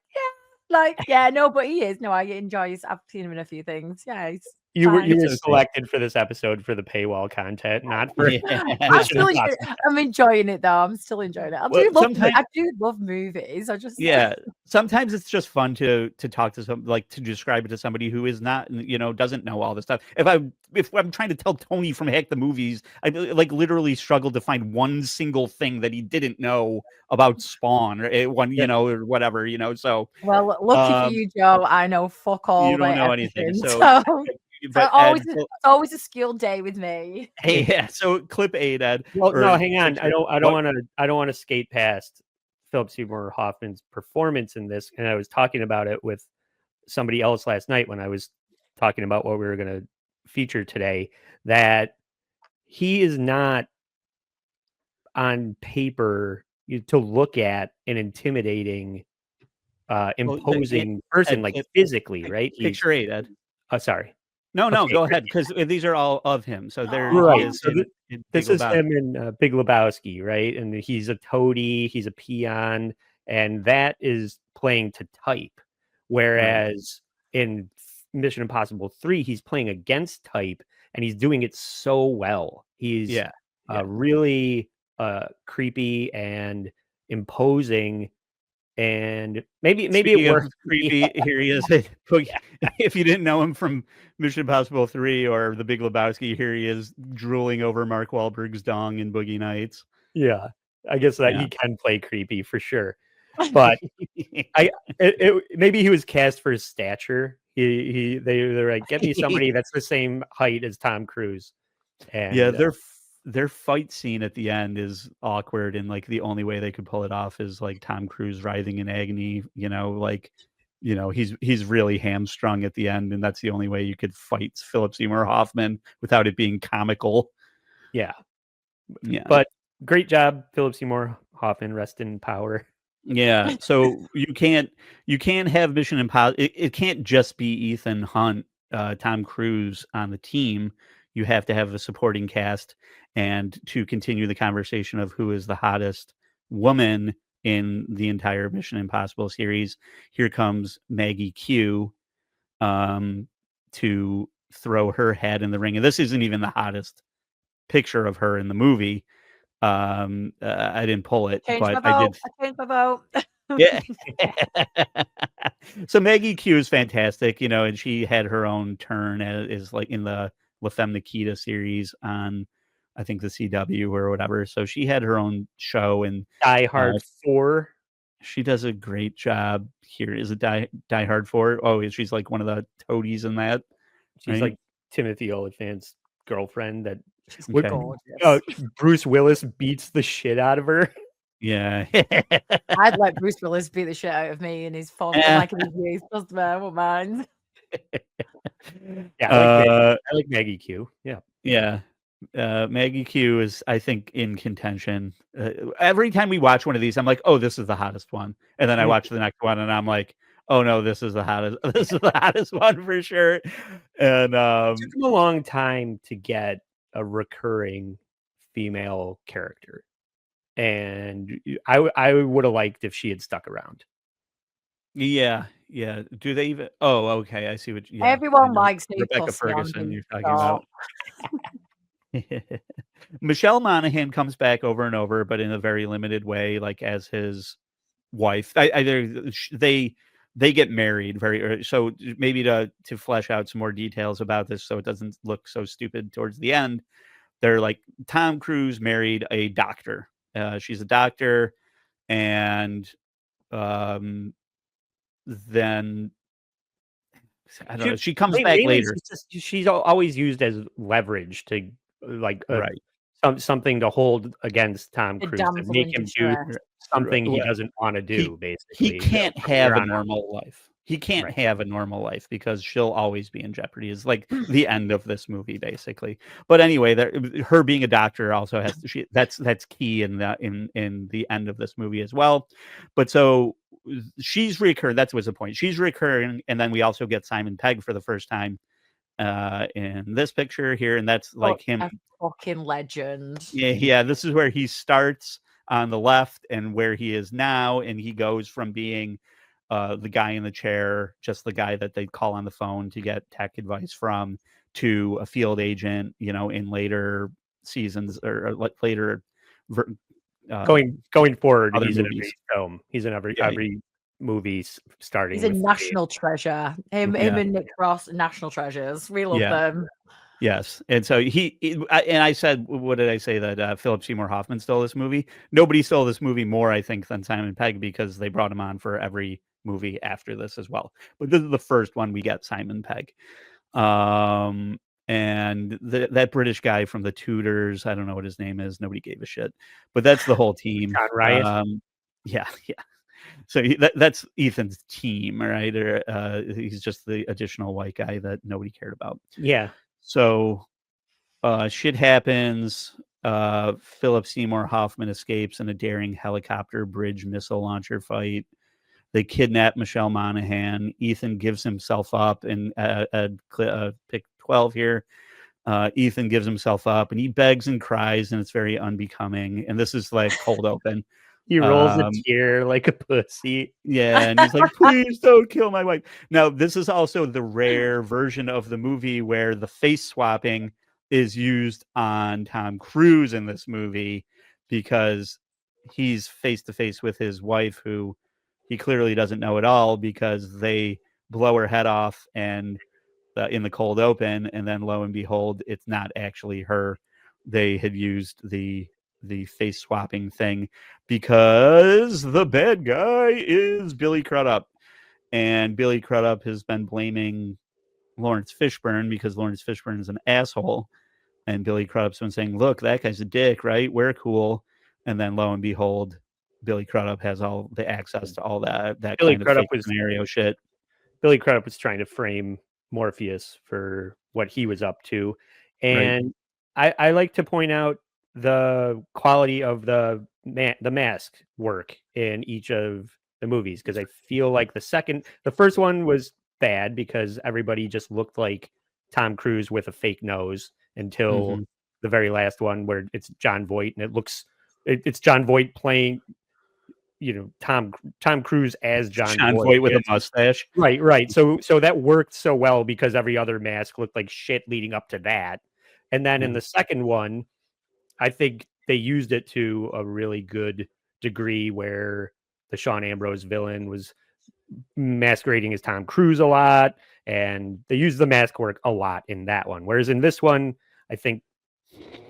no, but he is. No, I enjoy I've seen him in a few things. Yeah, he's You were fine. selected for this episode for the paywall content, not for I'm Mission still Impossible. I'm enjoying it though. I'm still enjoying it. Well, I do love movies. I just Yeah, sometimes it's just fun to talk to to describe it to somebody who is not, doesn't know all this stuff. If I'm trying to tell Tony from Hack the Movies, I like literally struggled to find one single thing that he didn't know about Spawn or or whatever, So well, lucky for you, Joe, I know fuck all you don't about know anything. everything. So, but Ed, It's always a skill day with me. hey, yeah. So clip 8, Ed. Well, no, or hang on. picture- I what? don't want to skate past Philip Seymour Hoffman's performance in this. And I was talking about it with somebody else last night when I was talking about what we were going to feature today, that he is not on paper to look at an intimidating, imposing person, like physically, right? Picture 8, Ed. Oh, sorry. No, Okay, go ahead, because these are all of him. So there right. he is. So in this Big is Lebowski. him in Big Lebowski, right? And he's a toady, he's a peon, and that is playing to type. Whereas in Mission Impossible 3, he's playing against type, and he's doing it so well. He's really creepy and imposing. And maybe Speaking it of worked. creepy, here he is. If you didn't know him from Mission Impossible 3 or The Big Lebowski, here he is drooling over Mark Wahlberg's dong in Boogie Nights. Yeah, I guess that he can play creepy for sure. But maybe he was cast for his stature. They're like, get me somebody that's the same height as Tom Cruise. And yeah, their fight scene at the end is awkward, and like the only way they could pull it off is like Tom Cruise writhing in agony. He's really hamstrung at the end, and that's the only way you could fight Philip Seymour Hoffman without it being comical. Yeah. Yeah. But great job, Philip Seymour Hoffman. Rest in power. Yeah. So you can't have Mission Impossible. It can't just be Ethan Hunt, Tom Cruise on the team. You have to have a supporting cast. And to continue the conversation of who is the hottest woman in the entire Mission Impossible series, here comes Maggie Q to throw her head in the ring. And this isn't even the hottest picture of her in the movie. I didn't pull it, but I did. I changed my vote. Yeah. So Maggie Q is fantastic, and she had her own turn as like in the La Femme Nikita series on, I think, the CW or whatever. So she had her own show, and Die Hard 4. She does a great job here. Is it Die Hard 4? Oh, she's like one of the toadies in that. She's right? like Timothy Olyphant's girlfriend that Okay. Bruce Willis beats the shit out of her. Yeah. I'd let Bruce Willis beat the shit out of me in his form, like in his youth. Doesn't matter, I won't mind. Yeah, I like Maggie Q. Yeah. Yeah. Maggie Q is, I think, in contention. Every time we watch one of these, I'm like, oh, this is the hottest one. And then I watch the next one and I'm like, oh no, this is the hottest. This is the hottest one for sure. And it took him a long time to get a recurring female character. And I would have liked if she had stuck around. Yeah. Do they even? Oh, okay. I see what. Yeah, everyone likes Rebecca Ferguson. You're talking about. Michelle Monaghan comes back over and over, but in a very limited way, like as his wife. They get married very early. So maybe to flesh out some more details about this, so it doesn't look so stupid towards the end. They're like, Tom Cruise married a doctor. She's a doctor, and then I don't know. She comes back later. She's always used as leverage to like right. Something to hold against Tom Cruise to make him do something he doesn't want to do. Basically, he can't have a normal life. He can't have a normal life because she'll always be in jeopardy. Is like the end of this movie, basically. But anyway, her being a doctor also has that's key in the end of this movie as well. But so she's recurring. That was the point. She's recurring, and then we also get Simon Pegg for the first time in this picture here, and that's like him. A fucking legend. Yeah. This is where he starts on the left and where he is now, and he goes from being the guy in the chair, just the guy that they call on the phone to get tech advice from, to a field agent, in later seasons or later going forward. Other He's movies. in every film. He's in every movie starting. He's a national treasure. Him and Nick Frost, national treasures. We love them. Yes, and so I said, what did I say, that Philip Seymour Hoffman stole this movie? Nobody stole this movie more, I think, than Simon Pegg, because they brought him on for every movie after this as well. But this is the first one we get Simon Pegg. And that British guy from the Tudors, I don't know what his name is. Nobody gave a shit. But that's the whole team. John Ryan. Yeah. So that's Ethan's team, right? He's just the additional white guy that nobody cared about. Yeah. So shit happens. Philip Seymour Hoffman escapes in a daring helicopter bridge missile launcher fight. They kidnap Michelle Monaghan. Ethan gives himself up, and pick 12 here. Ethan gives himself up, and he begs and cries, and it's very unbecoming. And this is like cold open. He rolls a tear like a pussy. Yeah, and he's like, please don't kill my wife. Now, this is also the rare version of the movie where the face swapping is used on Tom Cruise in this movie, because he's face to face with his wife, who he clearly doesn't know at all, because they blow her head off and in the cold open, and then lo and behold, it's not actually her. They had used the face swapping thing because the bad guy is Billy Crudup, and Billy Crudup has been blaming Lawrence Fishburne because Lawrence Fishburne is an asshole, and Billy Crudup's been saying, look, that guy's a dick, right? We're cool. And then lo and behold, Billy Crudup has all the access to all that Billy kind of Crudup fake scenario shit. Billy Crudup was trying to frame Morpheus for what he was up to, and I like to point out the quality of the mask work in each of the movies, because I feel like the first one was bad because everybody just looked like Tom Cruise with a fake nose until the very last one, where it's John Voight, and it's John Voight playing, Tom Cruise as John Voight with a mustache. Right. So that worked so well because every other mask looked like shit leading up to that. And then in the second one, I think they used it to a really good degree, where the Sean Ambrose villain was masquerading as Tom Cruise a lot, and they used the mask work a lot in that one. Whereas in this one, I think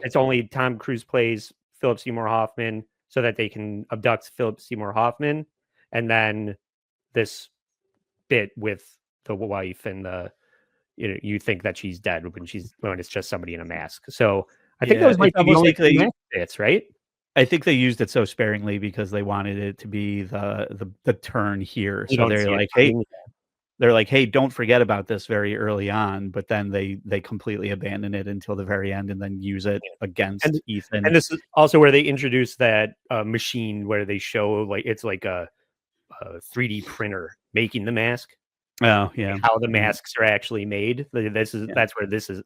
it's only Tom Cruise plays Philip Seymour Hoffman so that they can abduct Philip Seymour Hoffman, and then this bit with the wife and you think that she's dead when it's just somebody in a mask. So I think those might be the only bits, right? I think they used it so sparingly because they wanted it to be the turn here. So they're like, hey, don't forget about this very early on, but then they completely abandon it until the very end and then use it against Ethan. And this is also where they introduce that machine where they show it's like a 3D printer making the mask. Oh yeah, how the masks are actually made. That's where this is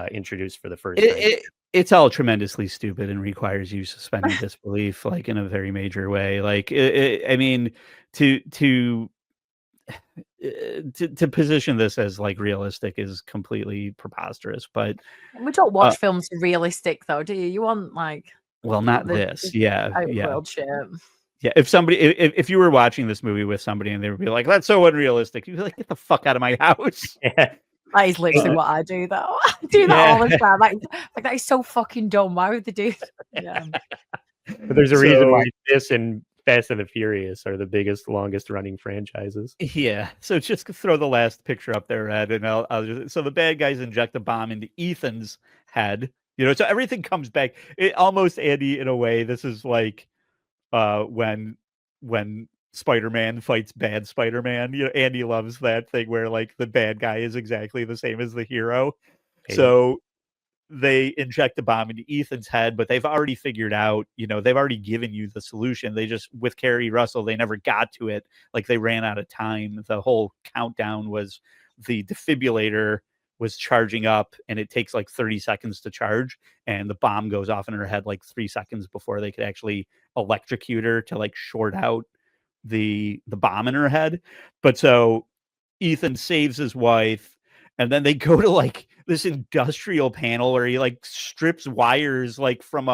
introduced for the first time. It's all tremendously stupid and requires you suspending disbelief, like in a very major way. Like, I mean, to position this as like realistic is completely preposterous. But we don't watch films realistic, though, do you? You want not this, yeah. World shit. Yeah, if you were watching this movie with somebody and they would be like, "That's so unrealistic," you'd be like, "Get the fuck out of my house!" Yeah. That is literally what I do, though. I do that all the time. Like that is so fucking dumb. Why would they do that? Yeah. But there's a reason why this and Fast and the Furious are the biggest, longest running franchises. Yeah. So just throw the last picture up there, Ed, and so the bad guys inject a bomb into Ethan's head. So everything comes back. Almost, Andy, in a way, this is like when Spider-Man fights bad Spider-Man. Andy loves that thing where like the bad guy is exactly the same as the hero. Okay. So they inject the bomb into Ethan's head, but they've already figured out, they've already given you the solution. They just, with Carrie Russell, they never got to it. Like, they ran out of time. The whole countdown was the defibrillator was charging up, and it takes like 30 seconds to charge, and the bomb goes off in her head like 3 seconds before they could actually electrocute her to like short out the bomb in her head. But so Ethan saves his wife, and then they go to like this industrial panel where he like strips wires like from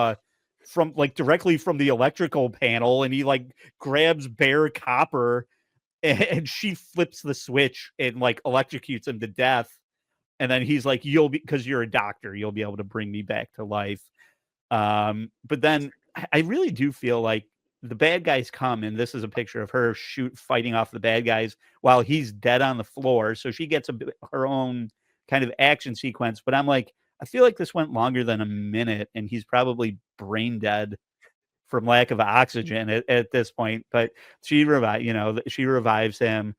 directly from the electrical panel, and he like grabs bare copper, and she flips the switch and like electrocutes him to death. And then he's like, because you're a doctor, you'll be able to bring me back to life. But then I really do feel like the bad guys come, and this is a picture of her fighting off the bad guys while he's dead on the floor. So she gets her own kind of action sequence. But I'm like, I feel like this went longer than a minute, and he's probably brain dead from lack of oxygen at this point. But she revives him,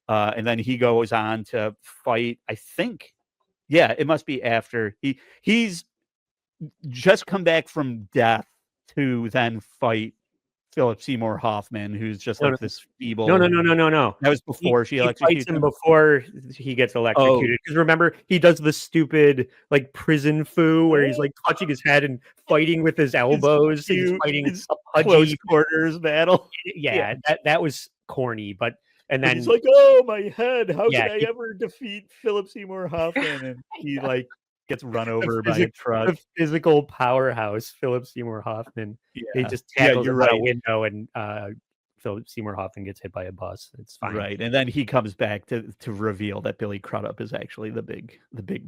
and then he goes on to fight. I think, yeah, it must be after he's just come back from death to then fight Philip Seymour Hoffman, who's just this feeble. No. That was before she electrocutes him. Before he gets electrocuted. Because remember, he does the stupid like prison foo where he's like touching his head and fighting with his elbows. He's fighting a close quarters battle. Yeah, that was corny, but then he's like, "Oh, my head! How can I ever defeat Philip Seymour Hoffman?" And he like gets run over by a truck. The physical powerhouse, Philip Seymour Hoffman. Yeah. He just tackles him right. out a window, and Philip Seymour Hoffman gets hit by a bus. It's fine. Right, and then he comes back to reveal that Billy Crudup is actually the big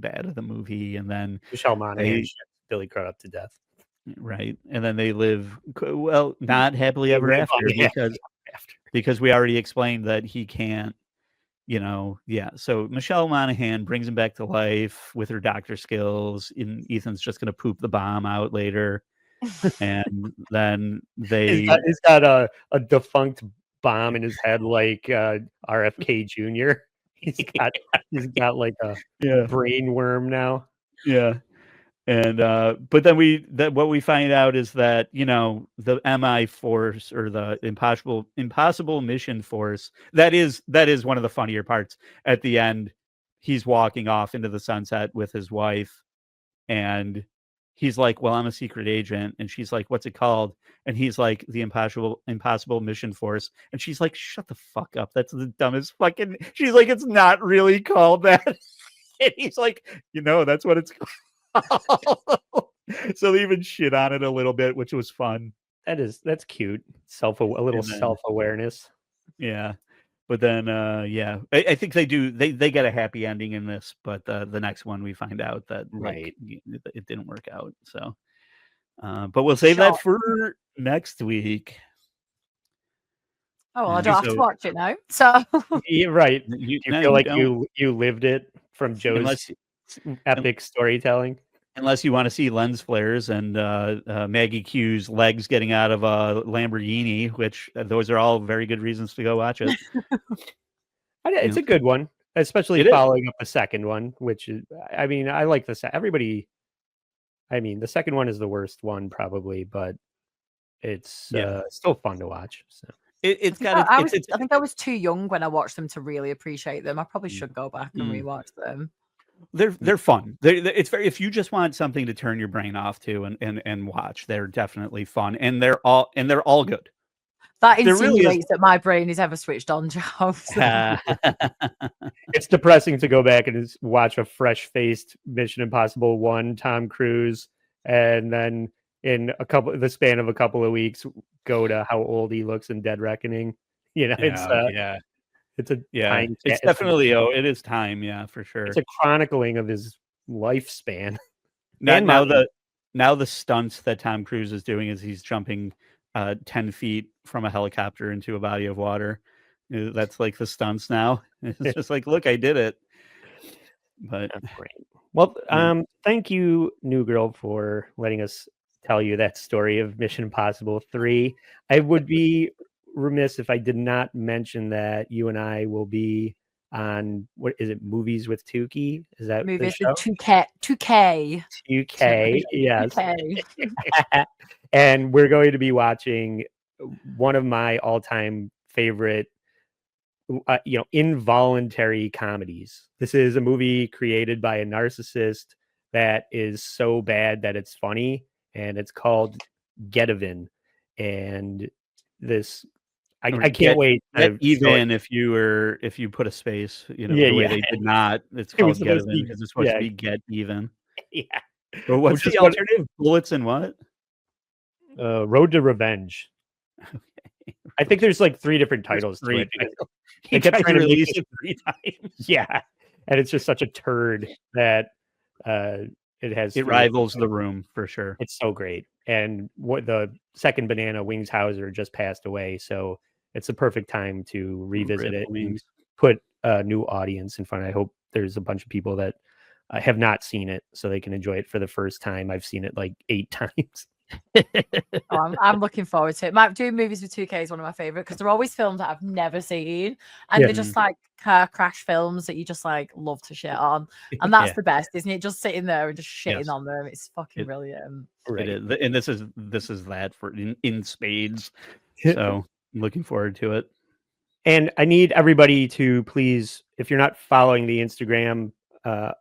bad of the movie, and then Michelle Monaghan shoots Billy Crudup to death. Right, and then they live not happily ever after because we already explained that he can't. So Michelle Monaghan brings him back to life with her doctor skills, and Ethan's just going to poop the bomb out later. And then he's got a defunct bomb in his head like RFK Jr. He's got like a brain worm now. Yeah. And but then what we find out is that the MI force, or the impossible mission force, that is one of the funnier parts at the end. He's walking off into the sunset with his wife, and he's like, "Well, I'm a secret agent," and she's like, "What's it called?" And he's like, "The impossible mission force," and she's like, "Shut the fuck up! That's the dumbest fucking." She's like, "It's not really called that," and he's like, "That's what it's called." So they even shit on it a little bit, which was fun. That's cute. Self-awareness. Yeah. But then I think they get a happy ending in this, but the next one we find out that it didn't work out. So but we'll save that for next week. Oh, well, I don't have to watch it now. So yeah, right. You feel like you lived it from Joe's epic storytelling. Unless you want to see lens flares and Maggie Q's legs getting out of a Lamborghini, which those are all very good reasons to go watch it. It's a good one, especially following up the second one, which is, I mean, I like the everybody. I mean, the second one is the worst one probably, but it's still fun to watch. So. I think I was too young when I watched them to really appreciate them. I probably should go back and rewatch them. They're fun. It's very, if you just want something to turn your brain off to and watch, they're definitely fun, and they're all good. That insinuates that my brain is ever switched on, Joe. It's depressing to go back and watch a fresh-faced Mission Impossible 1 Tom Cruise, and then in the span of a couple of weeks go to how old he looks in Dead Reckoning. It's definitely it is time, for sure. It's a chronicling of his lifespan. Now the stunts that Tom Cruise is doing is he's jumping 10 feet from a helicopter into a body of water. That's like the stunts now. It's just like, look, I did it. But that's great. Well, thank you, New Girl, for letting us tell you that story of Mission Impossible 3. I would be remiss if I did not mention that you and I will be on what is it? Movies with Tukey? Is that the Movies show? with 2K. 2K, yes. 2K. And we're going to be watching one of my all-time favorite, involuntary comedies. This is a movie created by a narcissist that is so bad that it's funny, and it's called Get-Even. And this, I can't wait. Even if you put a space, the way they did not. It's called Get Even because it's supposed to be Get Even. Yeah. But what's the alternative? Bullets and what? Road to Revenge. Okay. I think there's like 3 different titles to it. They kept trying to release it 3 times. Yeah, and it's just such a turd that it rivals The Room for sure. It's so great. And what the second banana, Wings Hauser, just passed away, so it's the perfect time to revisit it and put a new audience in front. I hope there's a bunch of people that have not seen it so they can enjoy it for the first time. I've seen it like 8 times. I'm looking forward to it. Doing movies with 2K is one of my favorite because they're always films that I've never seen, and they're just like car crash films that you just like love to shit on, and that's the best, isn't it? Just sitting there and just shitting on them. It's fucking brilliant. Right. It is. And this is that for in spades. So I'm looking forward to it. And I need everybody to please, if you're not following the Instagram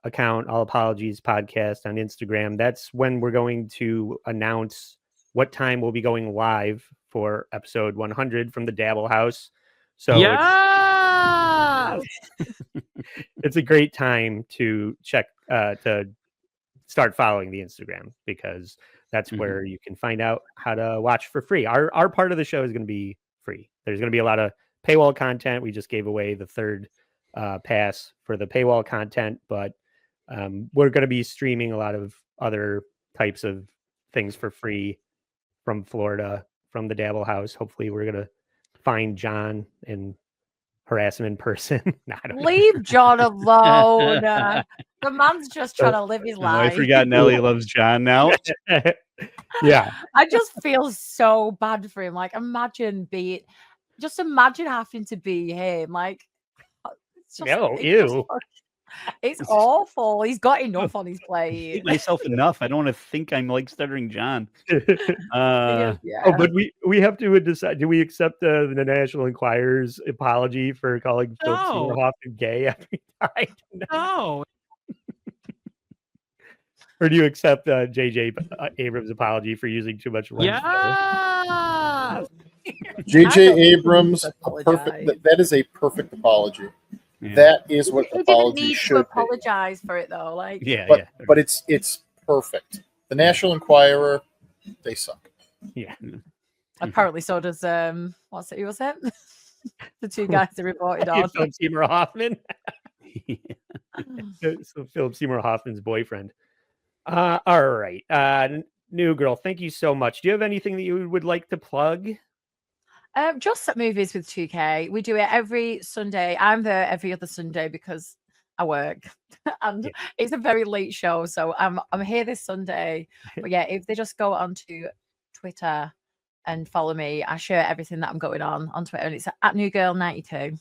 account, All Apologies Podcast on Instagram, that's when we're going to announce what time we'll be going live for episode 100 from the Dabble House. So it's a great time to check to start following the Instagram, because that's where you can find out how to watch for free. Our part of the show is going to be free. There's going to be a lot of paywall content. We just gave away the third pass for the paywall content, but we're going to be streaming a lot of other types of things for free from Florida, from the Dabble House. Hopefully we're going to find John and harass him in person. Leave John alone. The man's just trying to live his life. I forgot Nelly loves John now. Yeah. I just feel so bad for him. Like, imagine having to be him. Like, it's awful. He's got enough on his plate. I hate myself enough. I don't want to think I'm like stuttering John. But we have to decide. Do we accept the National Enquirer's apology for calling Philip Seymour Hoffman gay every time? No. Or do you accept J.J. Abrams' apology for using too much lens? Yeah. J.J. Abrams, that is a perfect apology. Yeah. That is what apology should apologize for it though. Like, but it's perfect. The National Enquirer, they suck. Yeah. Apparently, so does who was it? The 2 guys that reported on Philip Seymour Hoffman. So Philip Seymour Hoffman's boyfriend. All right, New Girl, thank you so much. Do you have anything that you would like to plug? Just movies with 2K. We do it every Sunday. I'm there every other Sunday because I work, and it's a very late show. So I'm here this Sunday. But yeah, if they just go onto Twitter and follow me, I share everything that I'm going on Twitter, and it's at NewGirl92.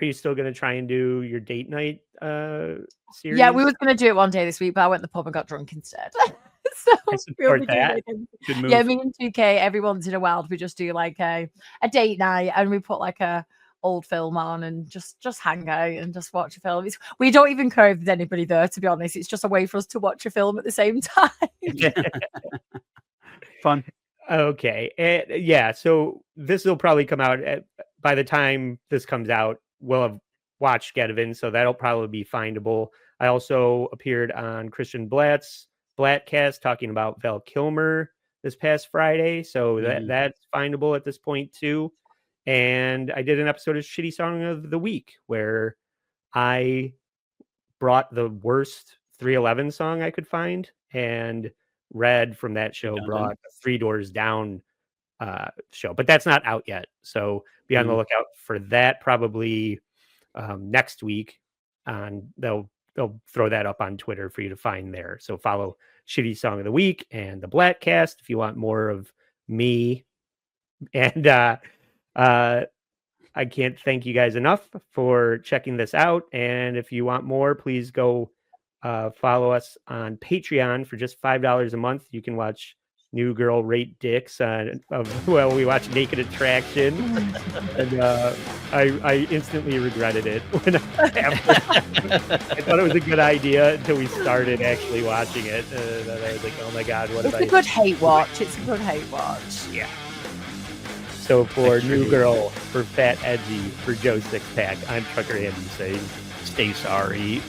Are you still going to try and do your date night series? Yeah, we were going to do it one day this week, but I went to the pub and got drunk instead. So I support that. Good move. Yeah, me and 2K, every once in a while, we just do like a date night, and we put like a old film on and just hang out and just watch a film. We don't even care if there's anybody there, to be honest. It's just a way for us to watch a film at the same time. Fun. Okay. Yeah, so this will probably come out by the time this comes out, we'll have watched Get-Even, so that'll probably be findable. I also appeared on Christian Blattcast talking about Val Kilmer this past Friday, so that's findable at this point too. And I did an episode of Shitty Song of the Week where I brought the worst 311 song I could find, and Red from that show brought a 3 Doors Down show, but that's not out yet, so be on the lookout for that. Probably next week, they'll throw that up on Twitter for you to find there. So follow Shitty Song of the Week and the Blattcast if you want more of me. And I I can't thank you guys enough for checking this out. And if you want more, please go follow us on Patreon for just $5 a month. You can watch New Girl rate dicks we watched Naked Attraction, and I instantly regretted it when I thought it was a good idea until we started actually watching it. And I was like, oh my god, what it's have I? It's a good hate watch. It's a good hate watch. Yeah. So for New Girl, for Fat Edgy, for Joe Sixpack, I'm Trucker Andy saying, stay sorry.